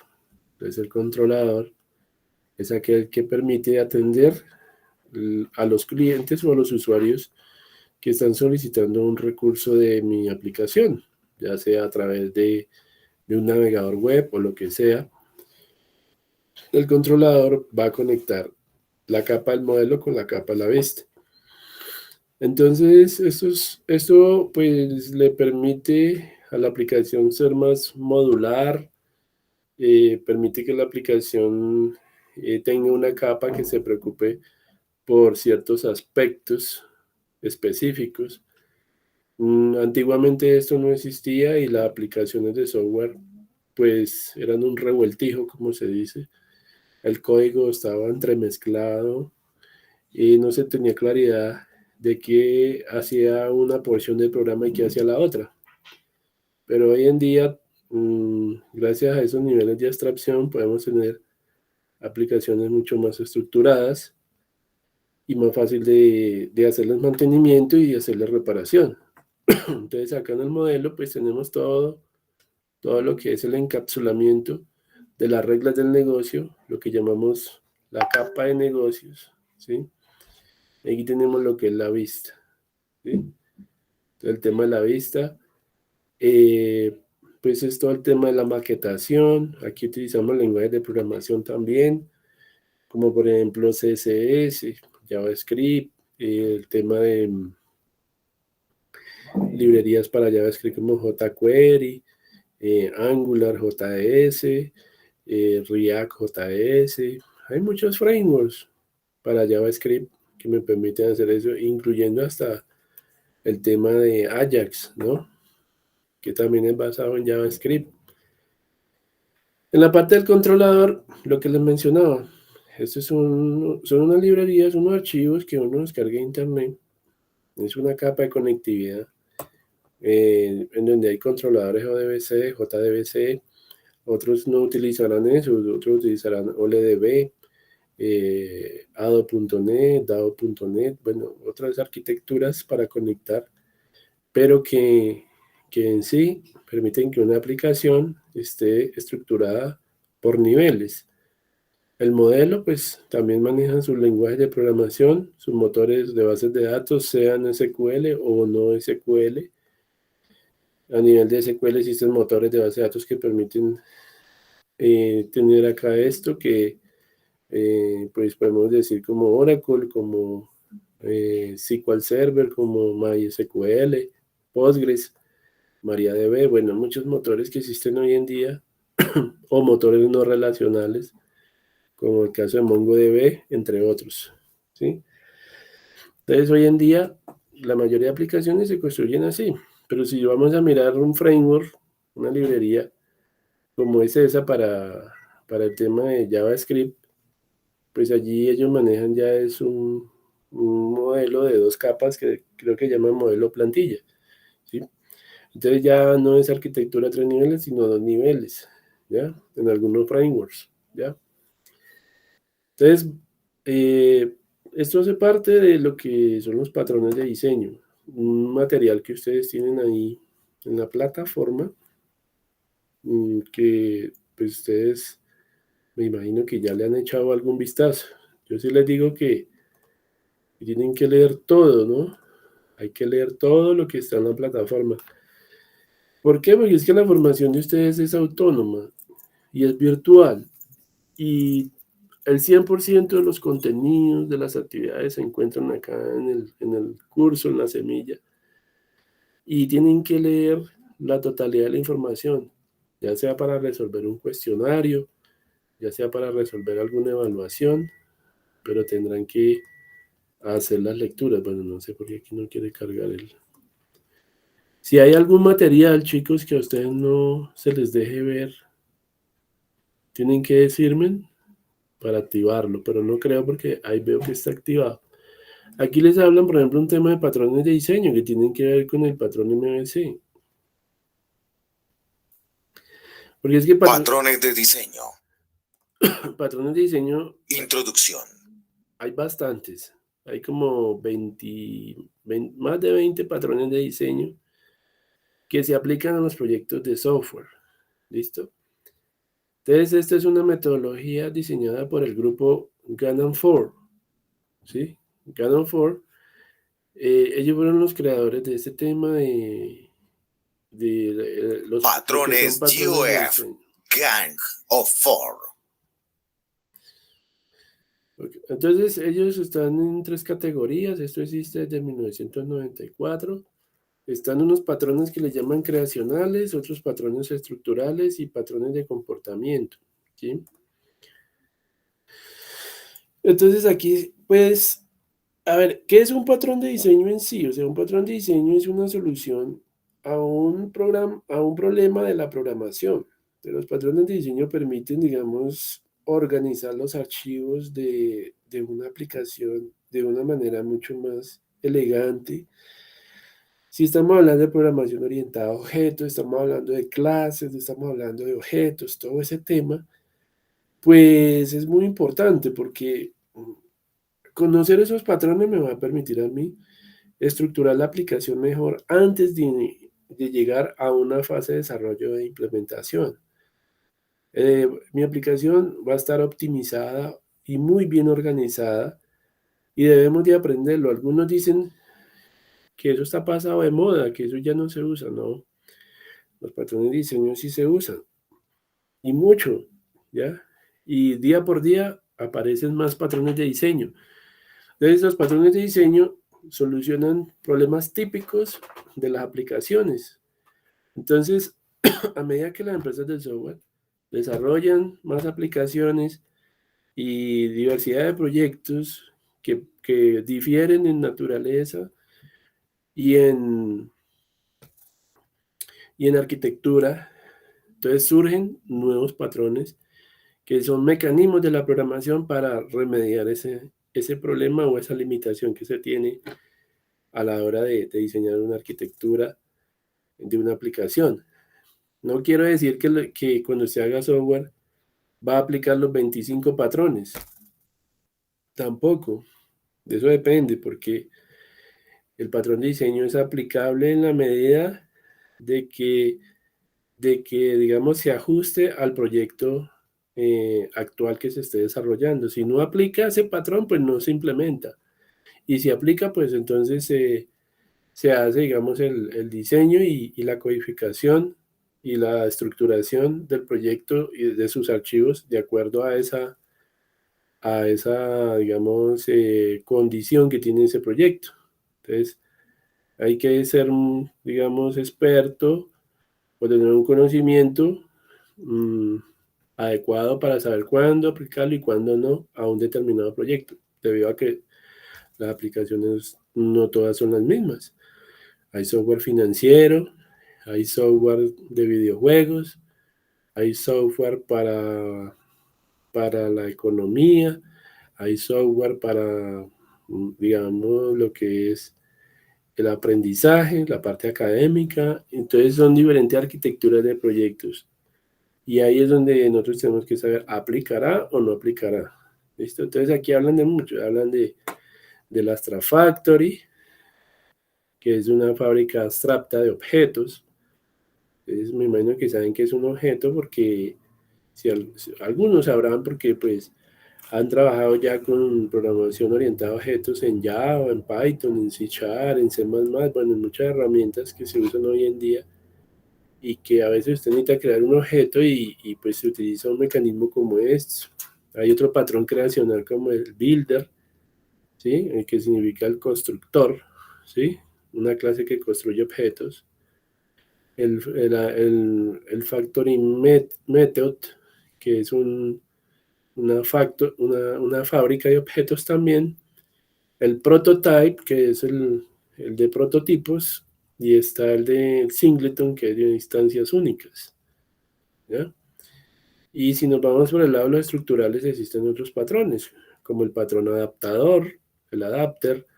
Entonces el controlador es aquel que permite atender a los clientes o a los usuarios que están solicitando un recurso de mi aplicación, ya sea a través de un navegador web o lo que sea. El controlador va a conectar la capa del modelo con la capa de la vista. Entonces, esto pues le permite a la aplicación ser más modular, permite que la aplicación tenga una capa que se preocupe por ciertos aspectos específicos. Antiguamente esto no existía y las aplicaciones de software pues eran un revueltijo, como se dice. El código estaba entremezclado y no se tenía claridad de qué hacía una porción del programa y qué hacía la otra. Pero hoy en día, gracias a esos niveles de abstracción, podemos tener aplicaciones mucho más estructuradas y más fácil de hacerles mantenimiento y de hacerles reparación. Entonces acá en el modelo pues tenemos todo lo que es el encapsulamiento de las reglas del negocio, lo que llamamos la capa de negocios, ¿sí? Aquí tenemos lo que es la vista, ¿sí? Entonces, el tema de la vista, pues es todo el tema de la maquetación. Aquí utilizamos lenguajes de programación también, como por ejemplo CSS, JavaScript, el tema de librerías para JavaScript como jQuery, Angular JS, React JS. Hay muchos frameworks para JavaScript que me permiten hacer eso, incluyendo hasta el tema de Ajax, ¿no? Que también es basado en JavaScript. En la parte del controlador, lo que les mencionaba, son unas librerías, unos archivos que uno descarga de internet. Es una capa de conectividad en donde hay controladores ODBC, JDBC. Otros no utilizarán eso, otros utilizarán OLDB, ADO.NET, DAO.NET, bueno, otras arquitecturas para conectar, pero que en sí permiten que una aplicación esté estructurada por niveles. El modelo, pues, también maneja sus lenguajes de programación, sus motores de bases de datos, sean SQL o no SQL. A nivel de SQL existen motores de base de datos que permiten tener acá esto que pues podemos decir como Oracle, como SQL Server, como MySQL, Postgres, MariaDB, bueno, muchos motores que existen hoy en día, o motores no relacionales, como el caso de MongoDB, entre otros, ¿sí? Entonces, hoy en día, la mayoría de aplicaciones se construyen así, pero si vamos a mirar un framework, una librería, como es esa para el tema de JavaScript, pues allí ellos manejan ya es un modelo de 2 capas que creo que llaman modelo plantilla, ¿sí? Entonces ya no es arquitectura 3 niveles, sino 2 niveles, ¿ya? En algunos frameworks, ¿ya? Entonces, esto hace parte de lo que son los patrones de diseño, un material que ustedes tienen ahí en la plataforma, que pues ustedes me imagino que ya le han echado algún vistazo. Yo sí les digo que tienen que leer todo, ¿no? Hay que leer todo lo que está en la plataforma. ¿Por qué? Porque es que la formación de ustedes es autónoma y es virtual. Y el 100% de los contenidos, de las actividades se encuentran acá en el curso, en la semilla. Y tienen que leer la totalidad de la información, ya sea para resolver un cuestionario, ya sea para resolver alguna evaluación, pero tendrán que hacer las lecturas. Bueno, no sé por qué aquí no quiere cargar el... Si hay algún material, chicos, que a ustedes no se les deje ver, tienen que decirme para activarlo, pero no creo porque ahí veo que está activado. Aquí les hablan, por ejemplo, un tema de patrones de diseño que tienen que ver con el patrón MVC. Porque es que Patrones de diseño. patrones de diseño Introducción. hay bastantes. Hay como más de 20 patrones de diseño que se aplican a los proyectos de software. ¿Listo? Entonces, esta es una metodología diseñada por el grupo Gannon Ford. ¿Sí? Gannon Ford. Ellos fueron los creadores de este tema de los Patrones de GOF. diseño. Gang of Four. Okay. Entonces, ellos están en 3 categorías. Esto existe desde 1994. Están unos patrones que le llaman creacionales, otros patrones estructurales y patrones de comportamiento. ¿Sí? Entonces, aquí, pues, a ver, ¿qué es un patrón de diseño en sí? O sea, un patrón de diseño es una solución a un problema de la programación. Los patrones de diseño permiten, digamos, organizar los archivos de una aplicación de una manera mucho más elegante. Si estamos hablando de programación orientada a objetos, estamos hablando de clases, estamos hablando de objetos, todo ese tema, pues es muy importante porque conocer esos patrones me va a permitir a mí estructurar la aplicación mejor antes de llegar a una fase de desarrollo e implementación. Mi aplicación va a estar optimizada y muy bien organizada y debemos de aprenderlo. Algunos dicen que eso está pasado de moda, que eso ya no se usa, ¿no? Los patrones de diseño sí se usan y mucho, ¿ya? Y día por día aparecen más patrones de diseño. Entonces, los patrones de diseño solucionan problemas típicos de las aplicaciones. Entonces, a medida que las empresas del software desarrollan más aplicaciones y diversidad de proyectos que difieren en naturaleza y en arquitectura, entonces surgen nuevos patrones que son mecanismos de la programación para remediar ese problema o esa limitación que se tiene a la hora de diseñar una arquitectura de una aplicación. No quiero decir que cuando se haga software va a aplicar los 25 patrones. Tampoco. De eso depende, porque el patrón de diseño es aplicable en la medida de que digamos, se ajuste al proyecto actual que se esté desarrollando. Si no aplica ese patrón, pues no se implementa. Y si aplica, pues entonces se hace, digamos, el diseño y la codificación y la estructuración del proyecto y de sus archivos de acuerdo a esa digamos, condición que tiene ese proyecto. Entonces, hay que ser, digamos, experto o tener un conocimiento adecuado para saber cuándo aplicarlo y cuándo no a un determinado proyecto, debido a que las aplicaciones no todas son las mismas. Hay software financiero, hay software de videojuegos, hay software para la economía, hay software para, digamos, lo que es el aprendizaje, la parte académica. Entonces son diferentes arquitecturas de proyectos. Y ahí es donde nosotros tenemos que saber, ¿aplicará o no aplicará? ¿Listo? Entonces aquí hablan de mucho, hablan de la Astra Factory, que es una fábrica abstracta de objetos. Entonces me imagino que saben que es un objeto porque si algunos sabrán porque pues han trabajado ya con programación orientada a objetos en Java, en Python, en C#, en C++, bueno, en muchas herramientas que se usan hoy en día y que a veces usted necesita crear un objeto y pues se utiliza un mecanismo como este. Hay otro patrón creacional como el builder, ¿sí? El que significa el constructor, ¿sí? Una clase que construye objetos. El factory method, que es una fábrica de objetos también. El prototype, que es el de prototipos, y está el de singleton, que es de instancias únicas, ¿ya? Y si nos vamos por el lado de los estructurales, existen otros patrones, como el patrón adaptador, el adapter,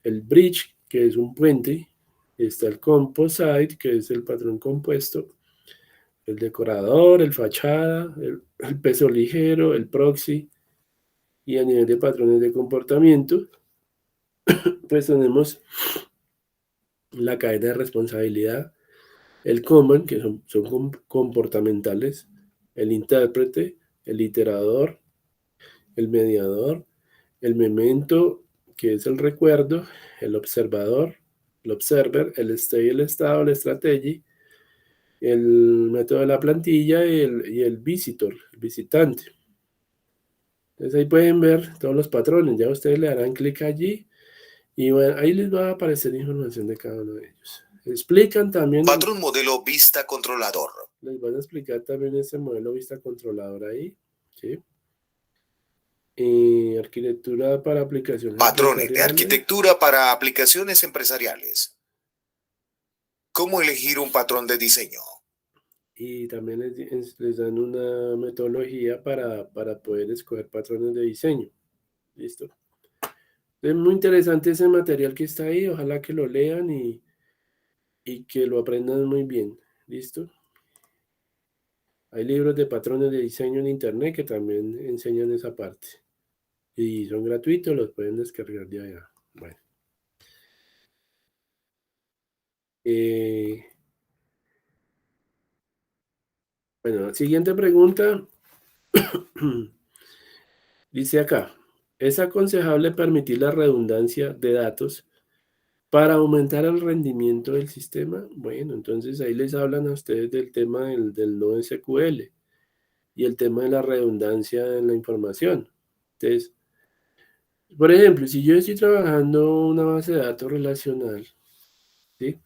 el bridge, que es un puente, está el composite, que es el patrón compuesto, el decorador, el fachada, el peso ligero, el proxy, y a nivel de patrones de comportamiento, pues tenemos la cadena de responsabilidad, el command, que son comportamentales, el intérprete, el iterador, el mediador, el memento, que es el recuerdo, el observador, el observer, el state, el estado, la strategy, el método de la plantilla y el visitor, el visitante. Entonces ahí pueden ver todos los patrones, ya ustedes le darán clic allí y bueno, ahí les va a aparecer información de cada uno de ellos. Explican también, Patrón modelo vista controlador. les van a explicar también ese modelo vista controlador ahí, ¿sí? Arquitectura para aplicaciones Patrones de empresariales. arquitectura para aplicaciones empresariales. ¿Cómo elegir un patrón de diseño? Y también les dan una metodología para poder escoger patrones de diseño. ¿Listo? Es muy interesante ese material que está ahí, ojalá que lo lean y que lo aprendan muy bien. ¿Listo? Hay libros de patrones de diseño en internet que también enseñan esa parte. Y son gratuitos, los pueden descargar de allá. Bueno. Bueno, siguiente pregunta. Dice acá, ¿es aconsejable permitir la redundancia de datos para aumentar el rendimiento del sistema? Bueno, entonces ahí les hablan a ustedes del tema del no SQL y el tema de la redundancia en la información. Entonces, por ejemplo, si yo estoy trabajando una base de datos relacional, ¿sí?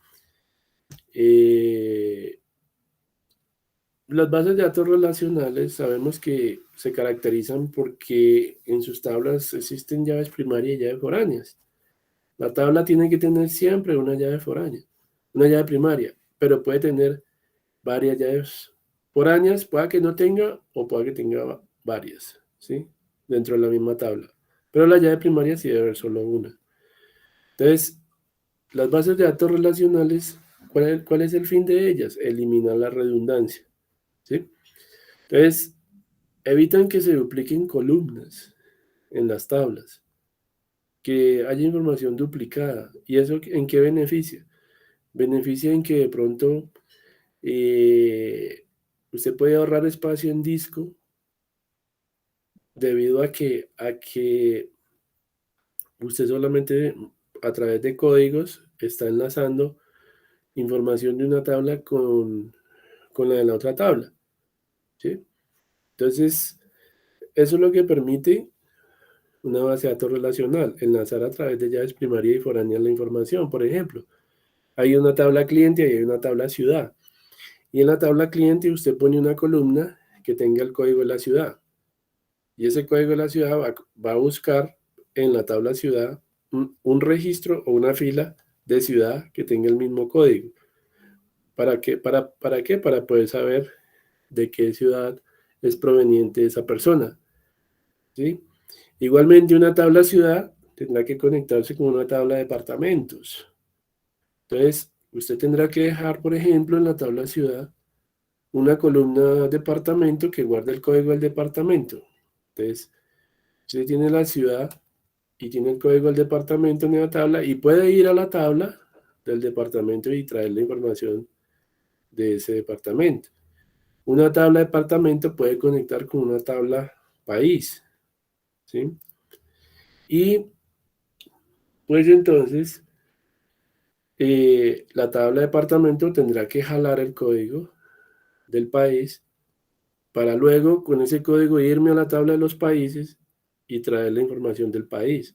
Las bases de datos relacionales sabemos que se caracterizan porque en sus tablas existen llaves primarias y llaves foráneas. La tabla tiene que tener siempre una llave foránea, una llave primaria, pero puede tener varias llaves foráneas, pueda que no tenga o pueda que tenga varias, ¿sí? Dentro de la misma tabla. Pero la llave primaria sí debe haber solo una. Entonces, las bases de datos relacionales, ¿cuál es el fin de ellas? Eliminar la redundancia, ¿sí? Entonces, evitan que se dupliquen columnas en las tablas, que haya información duplicada. ¿Y eso en qué beneficia? Beneficia en que de pronto usted puede ahorrar espacio en disco debido a que usted solamente a través de códigos está enlazando información de una tabla con la de la otra tabla, ¿sí? Entonces, eso es lo que permite una base de datos relacional, enlazar a través de llaves primarias y foráneas la información. Por ejemplo, hay una tabla cliente y hay una tabla ciudad. Y en la tabla cliente usted pone una columna que tenga el código de la ciudad. Y ese código de la ciudad va a buscar en la tabla ciudad un registro o una fila de ciudad que tenga el mismo código. ¿Para qué? ¿Para qué? Para poder saber de qué ciudad es proveniente esa persona, ¿sí? Igualmente, una tabla ciudad tendrá que conectarse con una tabla de departamentos. Entonces, usted tendrá que dejar, por ejemplo, en la tabla ciudad, una columna departamento que guarde el código del departamento. Entonces, usted tiene la ciudad y tiene el código del departamento en la tabla y puede ir a la tabla del departamento y traer la información de ese departamento. Una tabla departamento puede conectar con una tabla país, ¿sí? Y pues entonces la tabla departamento tendrá que jalar el código del país para luego con ese código irme a la tabla de los países y traer la información del país.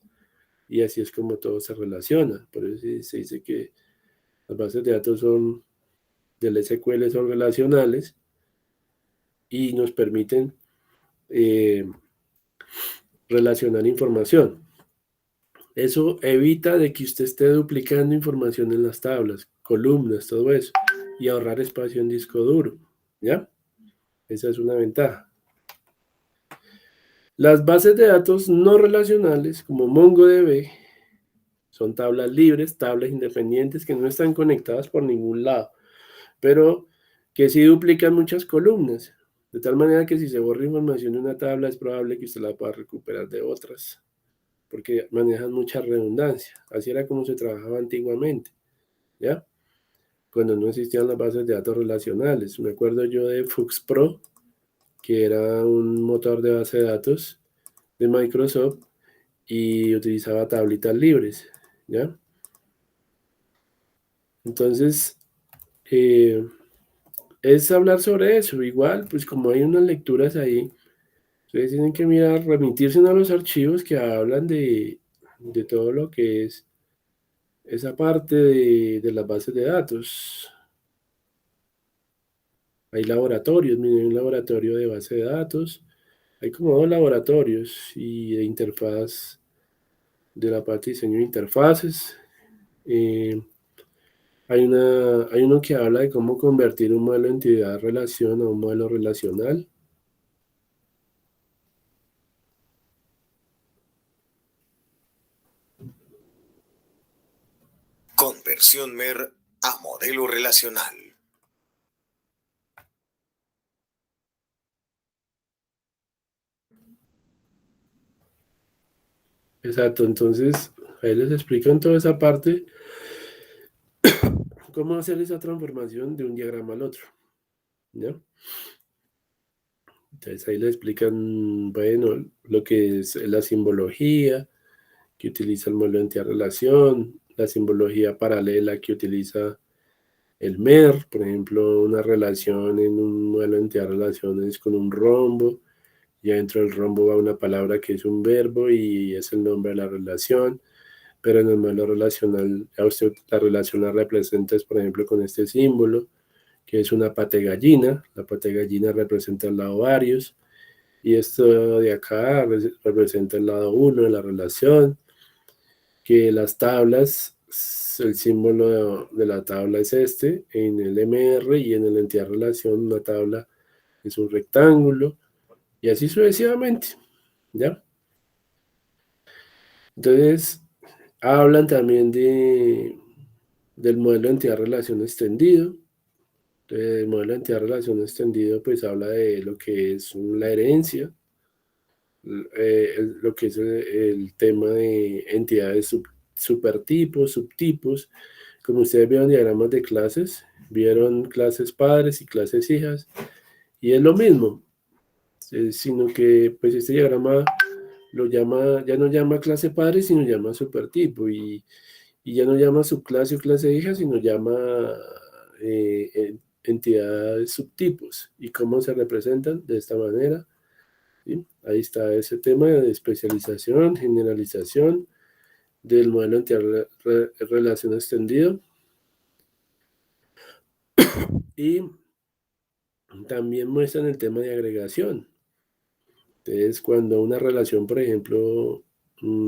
Y así es como todo se relaciona. Por eso se dice que las bases de datos del SQL son relacionales y nos permiten relacionar información. Eso evita de que usted esté duplicando información en las tablas, columnas, todo eso, y ahorrar espacio en disco duro, ¿ya? Esa es una ventaja. Las bases de datos no relacionales, como MongoDB, Son tablas libres, tablas independientes que no están conectadas por ningún lado, pero que sí duplican muchas columnas, de tal manera que si se borra información de una tabla es probable que usted la pueda recuperar de otras, porque manejan mucha redundancia. Así era como se trabajaba antiguamente, ¿ya? Cuando no existían las bases de datos relacionales. Me acuerdo yo de FuxPro, que era un motor de base de datos de Microsoft y utilizaba tablitas libres, ¿ya? Entonces, es hablar sobre eso. Igual, pues como hay unas lecturas ahí, ustedes tienen que mirar, remitirse a los archivos que hablan de todo lo que es esa parte de las bases de datos. Hay laboratorios, miren, un laboratorio de base de datos. Hay como 2 laboratorios y de interfaz, de la parte de diseño de interfaces. Hay uno que habla de cómo convertir un modelo de entidad-relación a un modelo relacional. Conversión MER a modelo relacional. Exacto, entonces ahí les explican toda esa parte, cómo hacer esa transformación de un diagrama al otro, ¿no? Entonces ahí les explican, bueno, lo que es la simbología que utiliza el modelo de entidad-relación, la simbología paralela que utiliza el MER, por ejemplo, una relación en un modelo de entidad-relación es con un rombo, y dentro del rombo va una palabra que es un verbo y es el nombre de la relación, pero en el modelo relacional, a usted la relación la representa, por ejemplo, con este símbolo, que es una pata de gallina. La pata de gallina representa el lado varios, y esto de acá representa el lado 1 de la relación, que las tablas, el símbolo de la tabla es este, en el MR, y en la entidad relación una tabla es un rectángulo, y así sucesivamente, ¿ya? Entonces, hablan también del modelo de entidad-relación extendido. El modelo de entidad-relación extendido pues habla de lo que es la herencia, lo que es el tema de entidades supertipos, subtipos. Como ustedes vieron diagramas de clases, vieron clases padres y clases hijas, y es lo mismo, sino que pues este diagrama lo llama, ya no llama clase padre, sino llama supertipo, y ya no llama subclase o clase hija, sino llama entidades subtipos. ¿Y cómo se representan? De esta manera, ¿sí? Ahí está ese tema de especialización, generalización del modelo entidad-relación extendido. Y también muestran el tema de agregación. Entonces, cuando una relación, por ejemplo,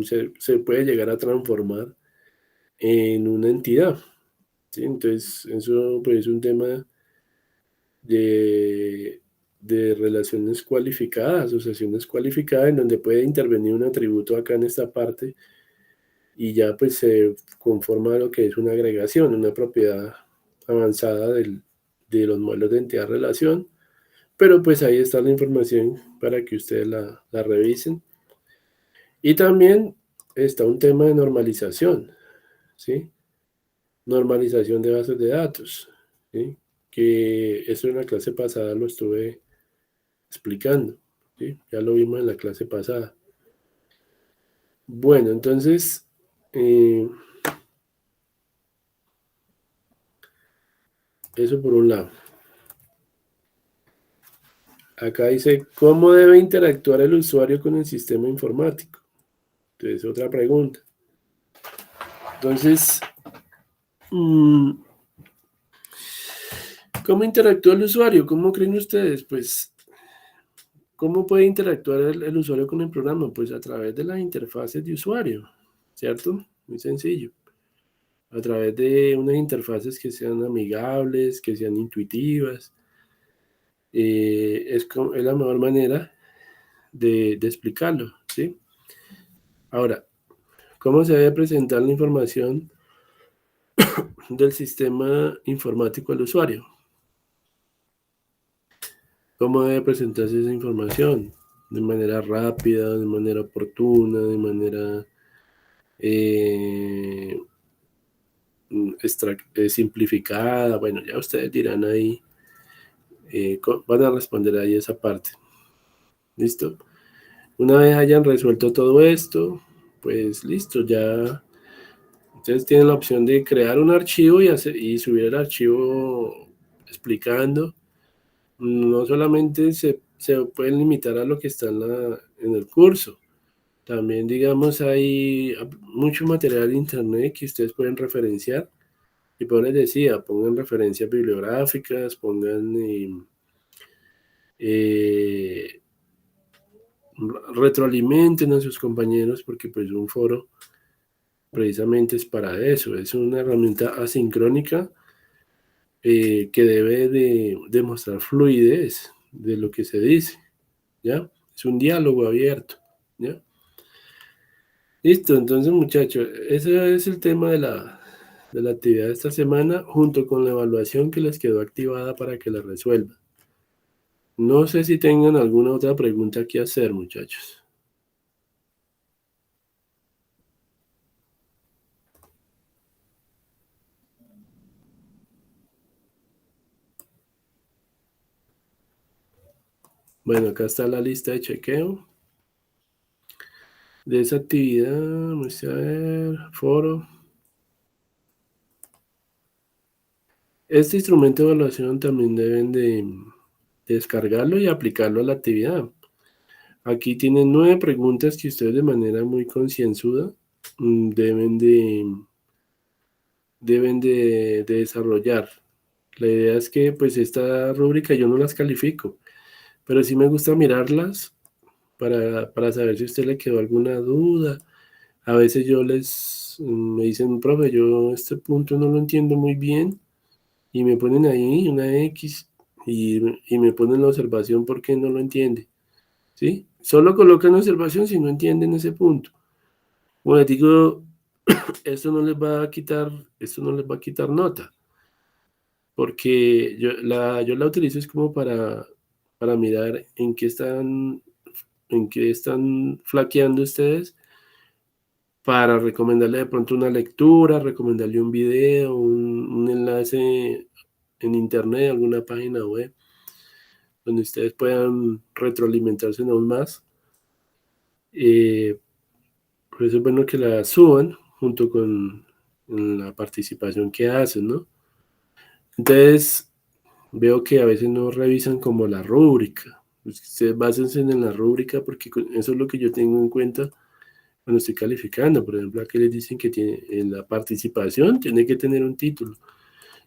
se puede llegar a transformar en una entidad, ¿sí? Entonces, eso pues, es un tema de relaciones cualificadas, asociaciones cualificadas, en donde puede intervenir un atributo acá en esta parte y ya pues se conforma lo que es una agregación, una propiedad avanzada de los modelos de entidad-relación. Pero pues ahí está la información para que ustedes la revisen. Y también está un tema de normalización, ¿sí? Normalización de bases de datos, ¿sí? Que eso en la clase pasada lo estuve explicando, ¿sí? Ya lo vimos en la clase pasada. Bueno, entonces, eso por un lado. Acá dice, ¿cómo debe interactuar el usuario con el sistema informático? Entonces, otra pregunta. Entonces, ¿cómo interactúa el usuario? ¿Cómo creen ustedes? Pues, ¿cómo puede interactuar el usuario con el programa? Pues a través de las interfaces de usuario, ¿cierto? Muy sencillo. A través de unas interfaces que sean amigables, que sean intuitivas. Es la mejor manera de explicarlo, ¿sí? Ahora, ¿Cómo se debe presentar la información del sistema informático al usuario? ¿Cómo debe presentarse esa información? De manera rápida, de manera oportuna, de manera simplificada. Bueno, ya ustedes dirán ahí, van a responder ahí esa parte. ¿Listo? Una vez hayan resuelto todo esto, pues listo, ya ustedes tienen la opción de crear un archivo y subir el archivo explicando. No solamente se pueden limitar a lo que está en el curso. También, digamos, hay mucho material de internet que ustedes pueden referenciar. Y por les decía, pongan referencias bibliográficas, pongan retroalimenten a sus compañeros, porque pues un foro precisamente es para eso. Es una herramienta asincrónica que debe de demostrar fluidez de lo que se dice, ¿ya? Es un diálogo abierto, ¿ya? Listo, entonces muchachos, ese es el tema de la actividad de esta semana, junto con la evaluación que les quedó activada para que la resuelvan. No sé si tengan alguna otra pregunta que hacer, muchachos. Bueno, acá está la lista de chequeo de esa actividad. Vamos a ver, foro. Este instrumento de evaluación también deben de descargarlo y aplicarlo a la actividad. Aquí tienen 9 preguntas que ustedes de manera muy concienzuda deben de desarrollar. La idea es que pues esta rúbrica yo no las califico, pero sí me gusta mirarlas para saber si a usted le quedó alguna duda. A veces me dicen, profe, yo este punto no lo entiendo muy bien, y me ponen ahí una X y me ponen la observación porque no lo entiende, ¿sí? Solo colocan observación si no entienden ese punto. Bueno, les digo, esto no les va a quitar nota, porque yo la utilizo es como para mirar en qué están flaqueando ustedes, para recomendarle de pronto una lectura, recomendarle un video, un enlace en internet, alguna página web, donde ustedes puedan retroalimentarse aún más. Por eso es bueno que la suban junto con la participación que hacen, ¿no? Entonces, veo que a veces no revisan como la rúbrica. Pues ustedes básense en la rúbrica, porque eso es lo que yo tengo en cuenta cuando estoy calificando. Por ejemplo, aquí les dicen que en la participación tiene que tener un título,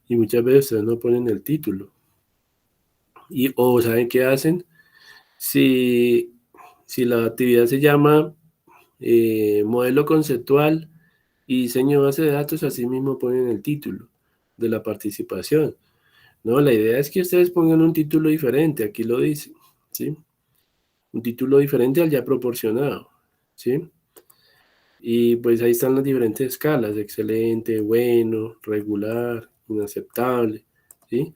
y muchas veces ustedes no ponen el título. O ¿saben qué hacen? Si la actividad se llama modelo conceptual y diseño de base de datos, así mismo ponen el título de la participación. No, la idea es que ustedes pongan un título diferente, aquí lo dice, ¿sí? Un título diferente al ya proporcionado, ¿sí? Y pues ahí están las diferentes escalas: excelente, bueno, regular, inaceptable, ¿sí?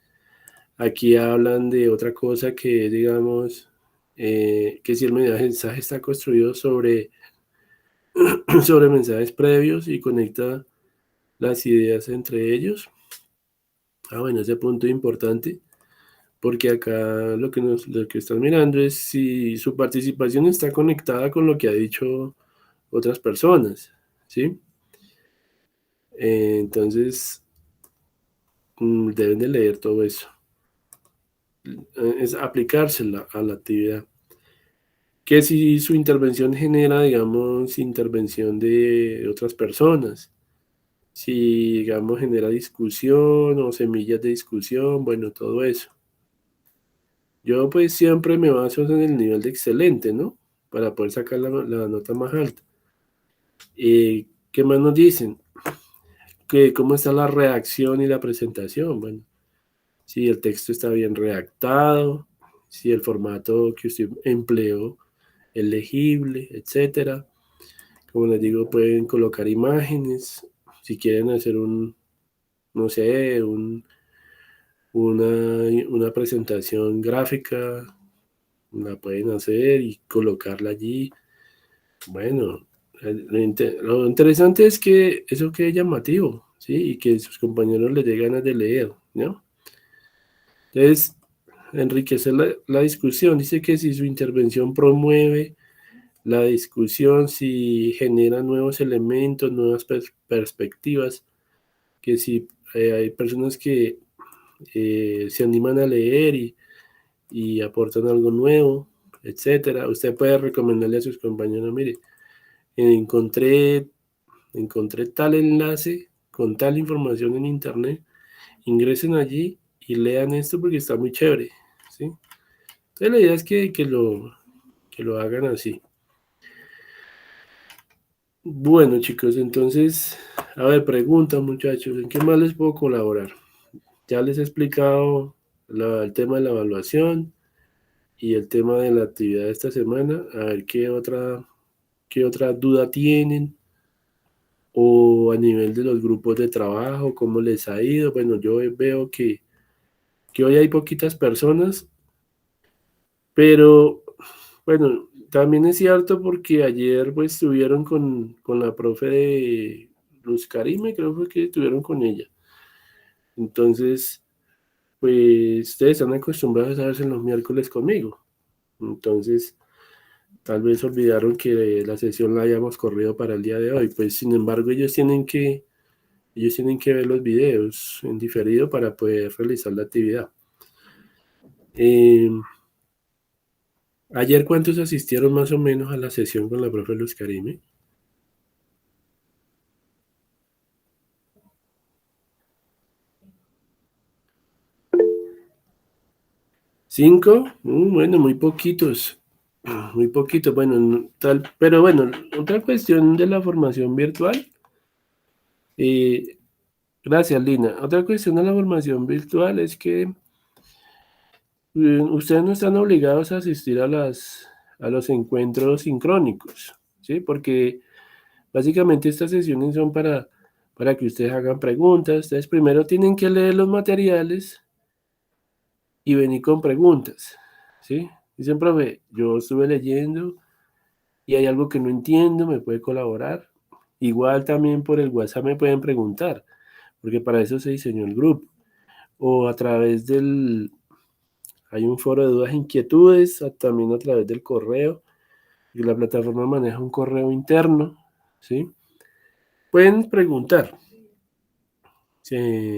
Aquí hablan de otra cosa que, digamos, que si el mensaje está construido sobre mensajes previos y conecta las ideas entre ellos. Bueno, ese punto es importante, porque acá lo que están mirando es si su participación está conectada con lo que ha dicho otras personas, ¿sí? Entonces, deben de leer todo eso. Es aplicársela a la actividad. Que si su intervención genera, digamos, intervención de otras personas, si, digamos, genera discusión o semillas de discusión, bueno, todo eso. Yo pues siempre me baso en el nivel de excelente, ¿no? Para poder sacar la nota más alta. ¿Qué más nos dicen? ¿Cómo está la redacción y la presentación? Bueno, si el texto está bien redactado, si el formato que usted empleó es legible, etcétera. Como les digo, pueden colocar imágenes. Si quieren hacer no sé, una presentación gráfica, la pueden hacer y colocarla allí. Bueno, lo interesante es que eso quede llamativo, ¿sí? Y que sus compañeros les dé ganas de leer, ¿no? Entonces, enriquecer la discusión. Dice que si su intervención promueve la discusión, si genera nuevos elementos, nuevas perspectivas, que si hay personas que se animan a leer y aportan algo nuevo, etcétera. Usted puede recomendarle a sus compañeros, mire, encontré tal enlace con tal información en internet, ingresen allí y lean esto porque está muy chévere, ¿sí? Entonces la idea es que lo hagan así. Bueno, chicos, entonces, a ver, pregunta, muchachos, ¿en qué más les puedo colaborar? Ya les he explicado el tema de la evaluación y el tema de la actividad de esta semana. A ver qué otra duda tienen, o a nivel de los grupos de trabajo, cómo les ha ido. Bueno, yo veo que hoy hay poquitas personas, pero bueno, también es cierto porque ayer pues estuvieron con la profe de Luz Karime, creo fue que estuvieron con ella. Entonces, pues ustedes están acostumbrados a verse los miércoles conmigo. Entonces, tal vez olvidaron que la sesión la hayamos corrido para el día de hoy. Pues sin embargo, ellos tienen que ver los videos en diferido para poder realizar la actividad. Ayer, ¿cuántos asistieron más o menos a la sesión con la profe Luz Karime? ¿5? Bueno, muy poquitos. Muy poquitos. Bueno, pero bueno, otra cuestión de la formación virtual. Gracias, Lina. Otra cuestión de la formación virtual es que ustedes no están obligados a asistir a los encuentros sincrónicos, ¿sí? Porque básicamente estas sesiones son para que ustedes hagan preguntas. Ustedes primero tienen que leer los materiales y venir con preguntas, ¿sí? Dicen, profe, yo estuve leyendo y hay algo que no entiendo, ¿me puede colaborar? Igual también por el WhatsApp me pueden preguntar, porque para eso se diseñó el grupo. O a través hay un foro de dudas e inquietudes, también a través del correo, y la plataforma maneja un correo interno, ¿sí? Pueden preguntar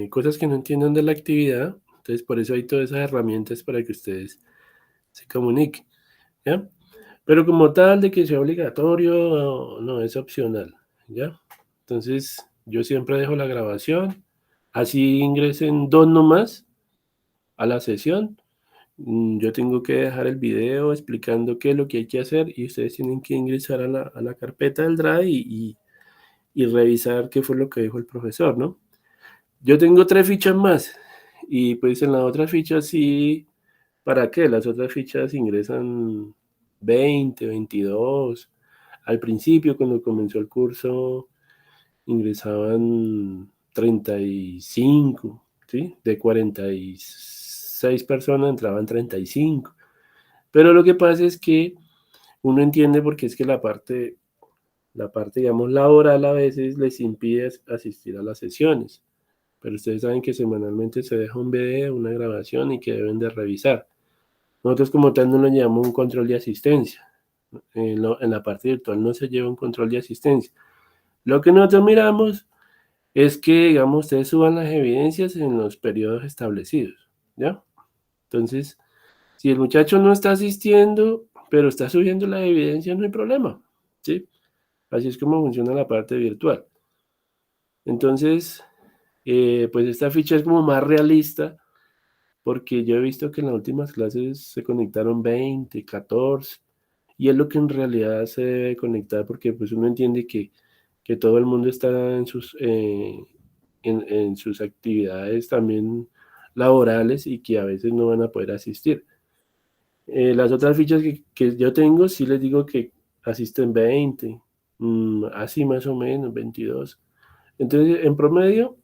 cosas que no entiendan de la actividad, entonces por eso hay todas esas herramientas para que ustedes se comuniquen, ¿ya? Pero como tal de que sea obligatorio, no, es opcional, ¿ya? Entonces yo siempre dejo la grabación, así ingresen 2 nomás a la sesión. Yo tengo que dejar el video explicando qué es lo que hay que hacer y ustedes tienen que ingresar a la carpeta del Drive y revisar qué fue lo que dijo el profesor, ¿no? Yo tengo 3 fichas más y pues en la otra ficha sí, ¿para qué? Las otras fichas ingresan 20, 22. Al principio, cuando comenzó el curso, ingresaban 35, ¿sí? De 46 personas entraban 35. Pero lo que pasa es que uno entiende porque es que la parte, digamos, laboral a veces les impide asistir a las sesiones. Pero ustedes saben que semanalmente se deja un video, una grabación y que deben de revisar. Nosotros como tal no lo llamamos un control de asistencia. En la parte virtual no se lleva un control de asistencia. Lo que nosotros miramos es que, digamos, ustedes suban las evidencias en los periodos establecidos, ¿ya? Entonces, si el muchacho no está asistiendo, pero está subiendo la evidencia, no hay problema, ¿sí? Así es como funciona la parte virtual. Entonces, pues esta ficha es como más realista, porque yo he visto que en las últimas clases se conectaron 20, 14, y es lo que en realidad se debe conectar, porque pues uno entiende que todo el mundo está en sus actividades también laborales y que a veces no van a poder asistir. Las otras fichas que yo tengo, sí les digo que asisten 20, así más o menos, 22. Entonces, en promedio,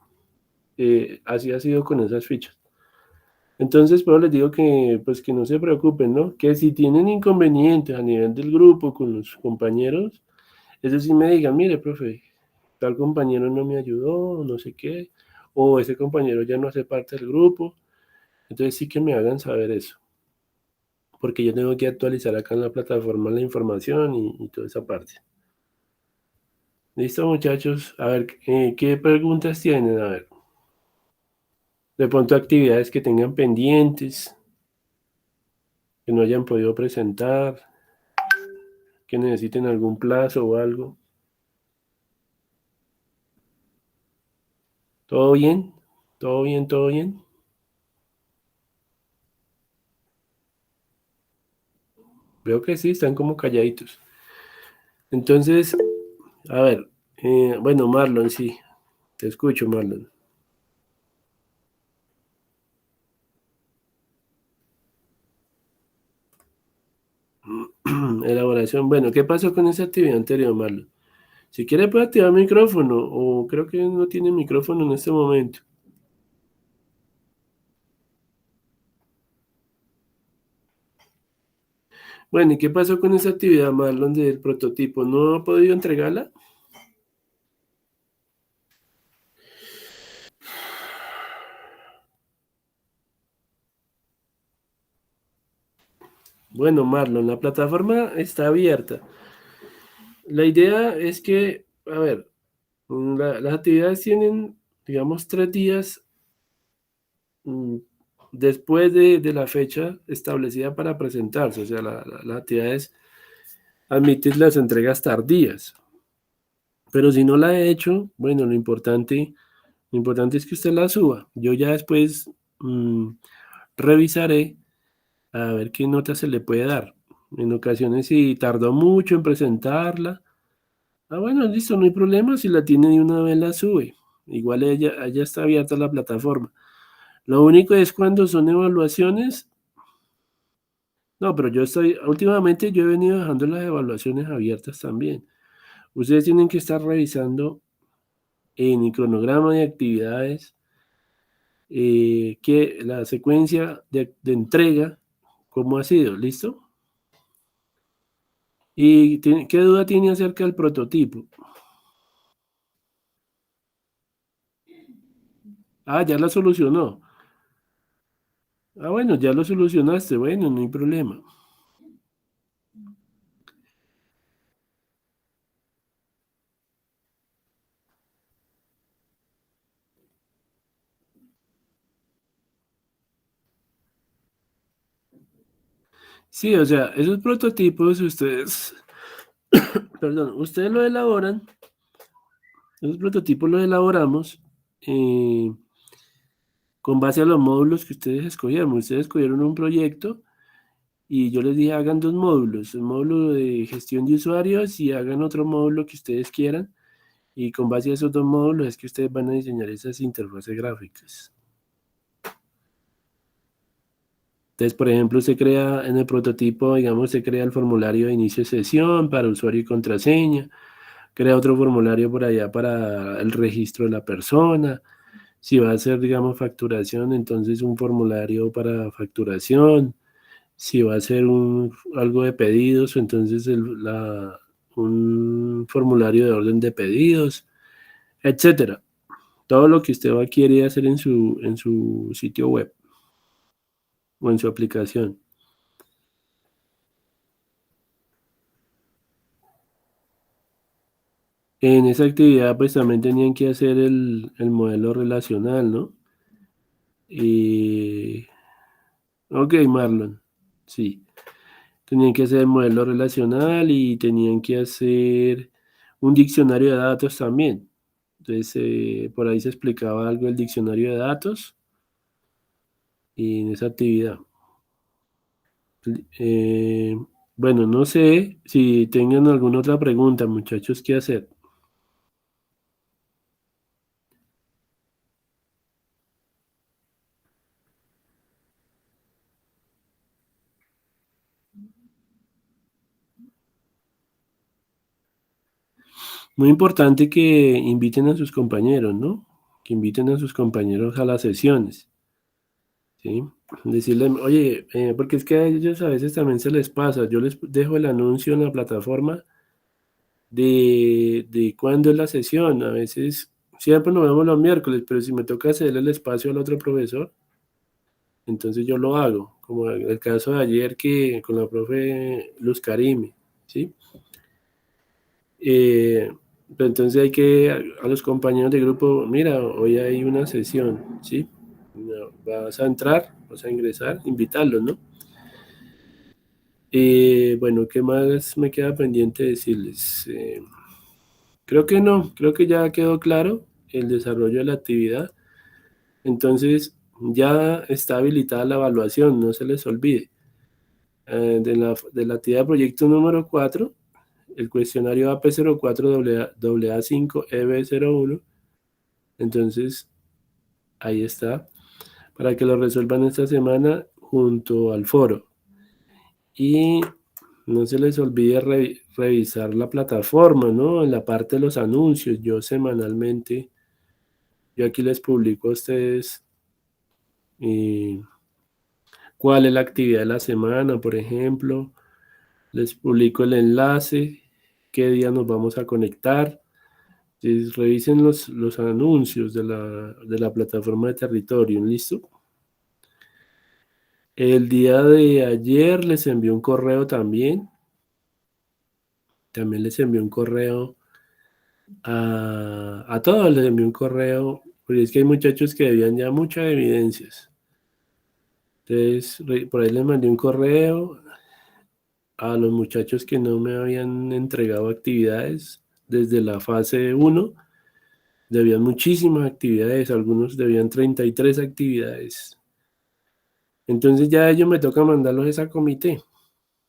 así ha sido con esas fichas. Entonces, pero les digo que, pues, que no se preocupen, ¿no? Que si tienen inconvenientes a nivel del grupo con los compañeros, eso sí me digan, mire, profe, tal compañero no me ayudó, no sé qué, o ese compañero ya no hace parte del grupo. Entonces sí que me hagan saber eso, porque yo tengo que actualizar acá en la plataforma la información y toda esa parte. Listo, muchachos. A ver, ¿qué preguntas tienen? A ver, de pronto actividades que tengan pendientes, que no hayan podido presentar, que necesiten algún plazo o algo. ¿Todo bien? ¿Todo bien? ¿Todo bien? Veo que sí, están como calladitos. Entonces, a ver, bueno, Marlon, sí, te escucho, Marlon. Elaboración. Bueno, ¿qué pasó con esa actividad anterior, Marlon? Si quiere puede activar micrófono o creo que no tiene micrófono en este momento. Bueno, ¿y qué pasó con esa actividad, Marlon, del prototipo? ¿No ha podido entregarla? Bueno, Marlon, la plataforma está abierta. La idea es que, a ver, las actividades tienen, digamos, 3 días mm, después de la fecha establecida para presentarse. O sea, las actividades admiten las entregas tardías. Pero si no la he hecho, bueno, lo importante es que usted la suba. Yo ya después mm, revisaré a ver qué nota se le puede dar. En ocasiones, si tardó mucho en presentarla, bueno, listo, no hay problema. Si la tiene de una vez, la sube. Igual ella está abierta la plataforma. Lo único es cuando son evaluaciones. No, pero últimamente yo he venido dejando las evaluaciones abiertas también. Ustedes tienen que estar revisando en el cronograma de actividades que la secuencia de entrega, ¿cómo ha sido? ¿Listo? ¿Y qué duda tiene acerca del prototipo? Ya la solucionó. Bueno, ya lo solucionaste. Bueno, no hay problema. Sí, o sea, esos prototipos ustedes, perdón, ustedes lo elaboran, esos prototipos los elaboramos eh, con base a los módulos que ustedes escogieron. Ustedes escogieron un proyecto y yo les dije hagan 2 módulos, un módulo de gestión de usuarios y hagan otro módulo que ustedes quieran. Y con base a esos 2 módulos es que ustedes van a diseñar esas interfaces gráficas. Entonces, por ejemplo, se crea en el prototipo, digamos, se crea el formulario de inicio de sesión para usuario y contraseña, crea otro formulario por allá para el registro de la persona. Si va a hacer, digamos, facturación, entonces un formulario para facturación. Si va a hacer algo de pedidos, entonces un formulario de orden de pedidos, etcétera. Todo lo que usted va a querer hacer en su sitio web o en su aplicación. En esa actividad, pues también tenían que hacer el modelo relacional, ¿no? Y, ok, Marlon, sí. Tenían que hacer el modelo relacional y tenían que hacer un diccionario de datos también. Entonces, por ahí se explicaba algo del diccionario de datos y en esa actividad. Eh, bueno, no sé si tengan alguna otra pregunta, muchachos, ¿qué hacer? Muy importante que inviten a sus compañeros, ¿no? Que inviten a sus compañeros a las sesiones, ¿sí? Decirles, oye, porque es que a ellos a veces también se les pasa, yo les dejo el anuncio en la plataforma de cuándo es la sesión, a veces siempre nos vemos los miércoles, pero si me toca cederle el espacio al otro profesor, entonces yo lo hago, como el caso de ayer que con la profe Luz Karime, ¿sí? Pero entonces hay que a los compañeros de grupo, mira, hoy hay una sesión, ¿sí? Vas a entrar, vas a ingresar, invitarlos, ¿no? Bueno, ¿qué más me queda pendiente decirles? Creo que no, creo que ya quedó claro el desarrollo de la actividad. Entonces, ya está habilitada la evaluación, no se les olvide. De la actividad de proyecto número 4, el cuestionario AP04AA5EB01. Entonces, ahí está, para que lo resuelvan esta semana junto al foro. Y no se les olvide revisar la plataforma, ¿no? En la parte de los anuncios, yo semanalmente, yo aquí les publico a ustedes cuál es la actividad de la semana, por ejemplo. Les publico el enlace, qué día nos vamos a conectar. Revisen los anuncios de la plataforma de territorio, ¿listo? El día de ayer les envié un correo también. También les envié un correo a todos, les envié un correo, porque es que hay muchachos que debían ya muchas evidencias. Entonces, por ahí les mandé un correo a los muchachos que no me habían entregado actividades desde la fase 1. Debían muchísimas actividades, algunos debían 33 actividades. Entonces ya a ellos me toca mandarlos a comité,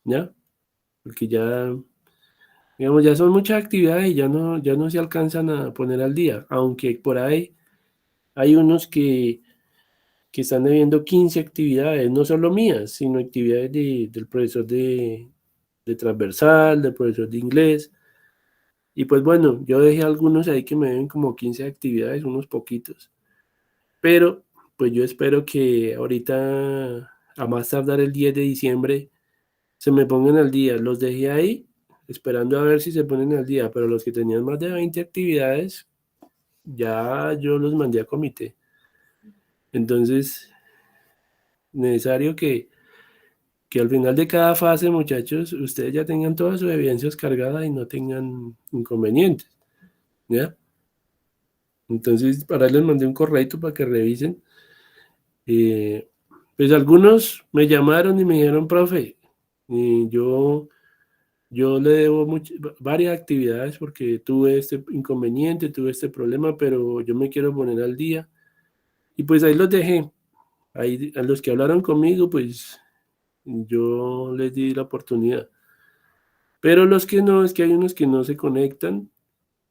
¿ya? Porque ya, digamos, ya son muchas actividades y ya no se alcanzan a poner al día, aunque por ahí hay unos que están debiendo 15 actividades, no solo mías, sino actividades del profesor de transversal, del profesor de inglés. Y pues bueno, yo dejé algunos ahí que me deben como 15 actividades, unos poquitos. Pero pues yo espero que ahorita, a más tardar el 10 de diciembre, se me pongan al día. Los dejé ahí esperando a ver si se ponen al día, pero los que tenían más de 20 actividades, ya yo los mandé a comité. Entonces, necesario que al final de cada fase, muchachos, ustedes ya tengan todas sus evidencias cargadas y no tengan inconvenientes, ¿ya? Entonces, para les mandé un correo para que revisen. Pues algunos me llamaron y me dijeron, profe, yo le debo varias actividades porque tuve este inconveniente, tuve este problema, pero yo me quiero poner al día. Y pues ahí los dejé. Ahí, a los que hablaron conmigo, pues yo les di la oportunidad. Pero los que no, es que hay unos que no se conectan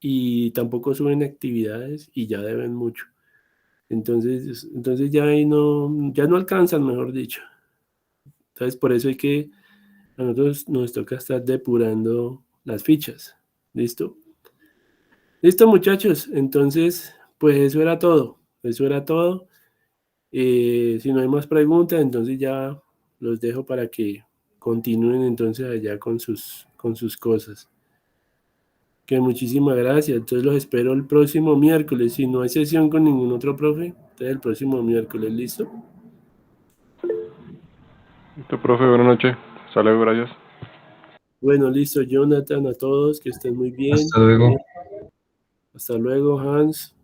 y tampoco suben actividades y ya deben mucho. Entonces ya ahí ya no alcanzan, mejor dicho. Entonces por eso a nosotros nos toca estar depurando las fichas. ¿Listo? Listo, muchachos. Entonces, pues eso era todo. Eso era todo. Si no hay más preguntas, entonces ya los dejo para que continúen entonces allá con sus cosas. Que muchísimas gracias. Entonces los espero el próximo miércoles. Si no hay sesión con ningún otro profe, entonces el próximo miércoles, ¿listo? Listo, profe, buenas noches. Hasta luego, gracias. Bueno, listo, Jonathan, a todos, que estén muy bien. Hasta luego. Hasta luego, Hans.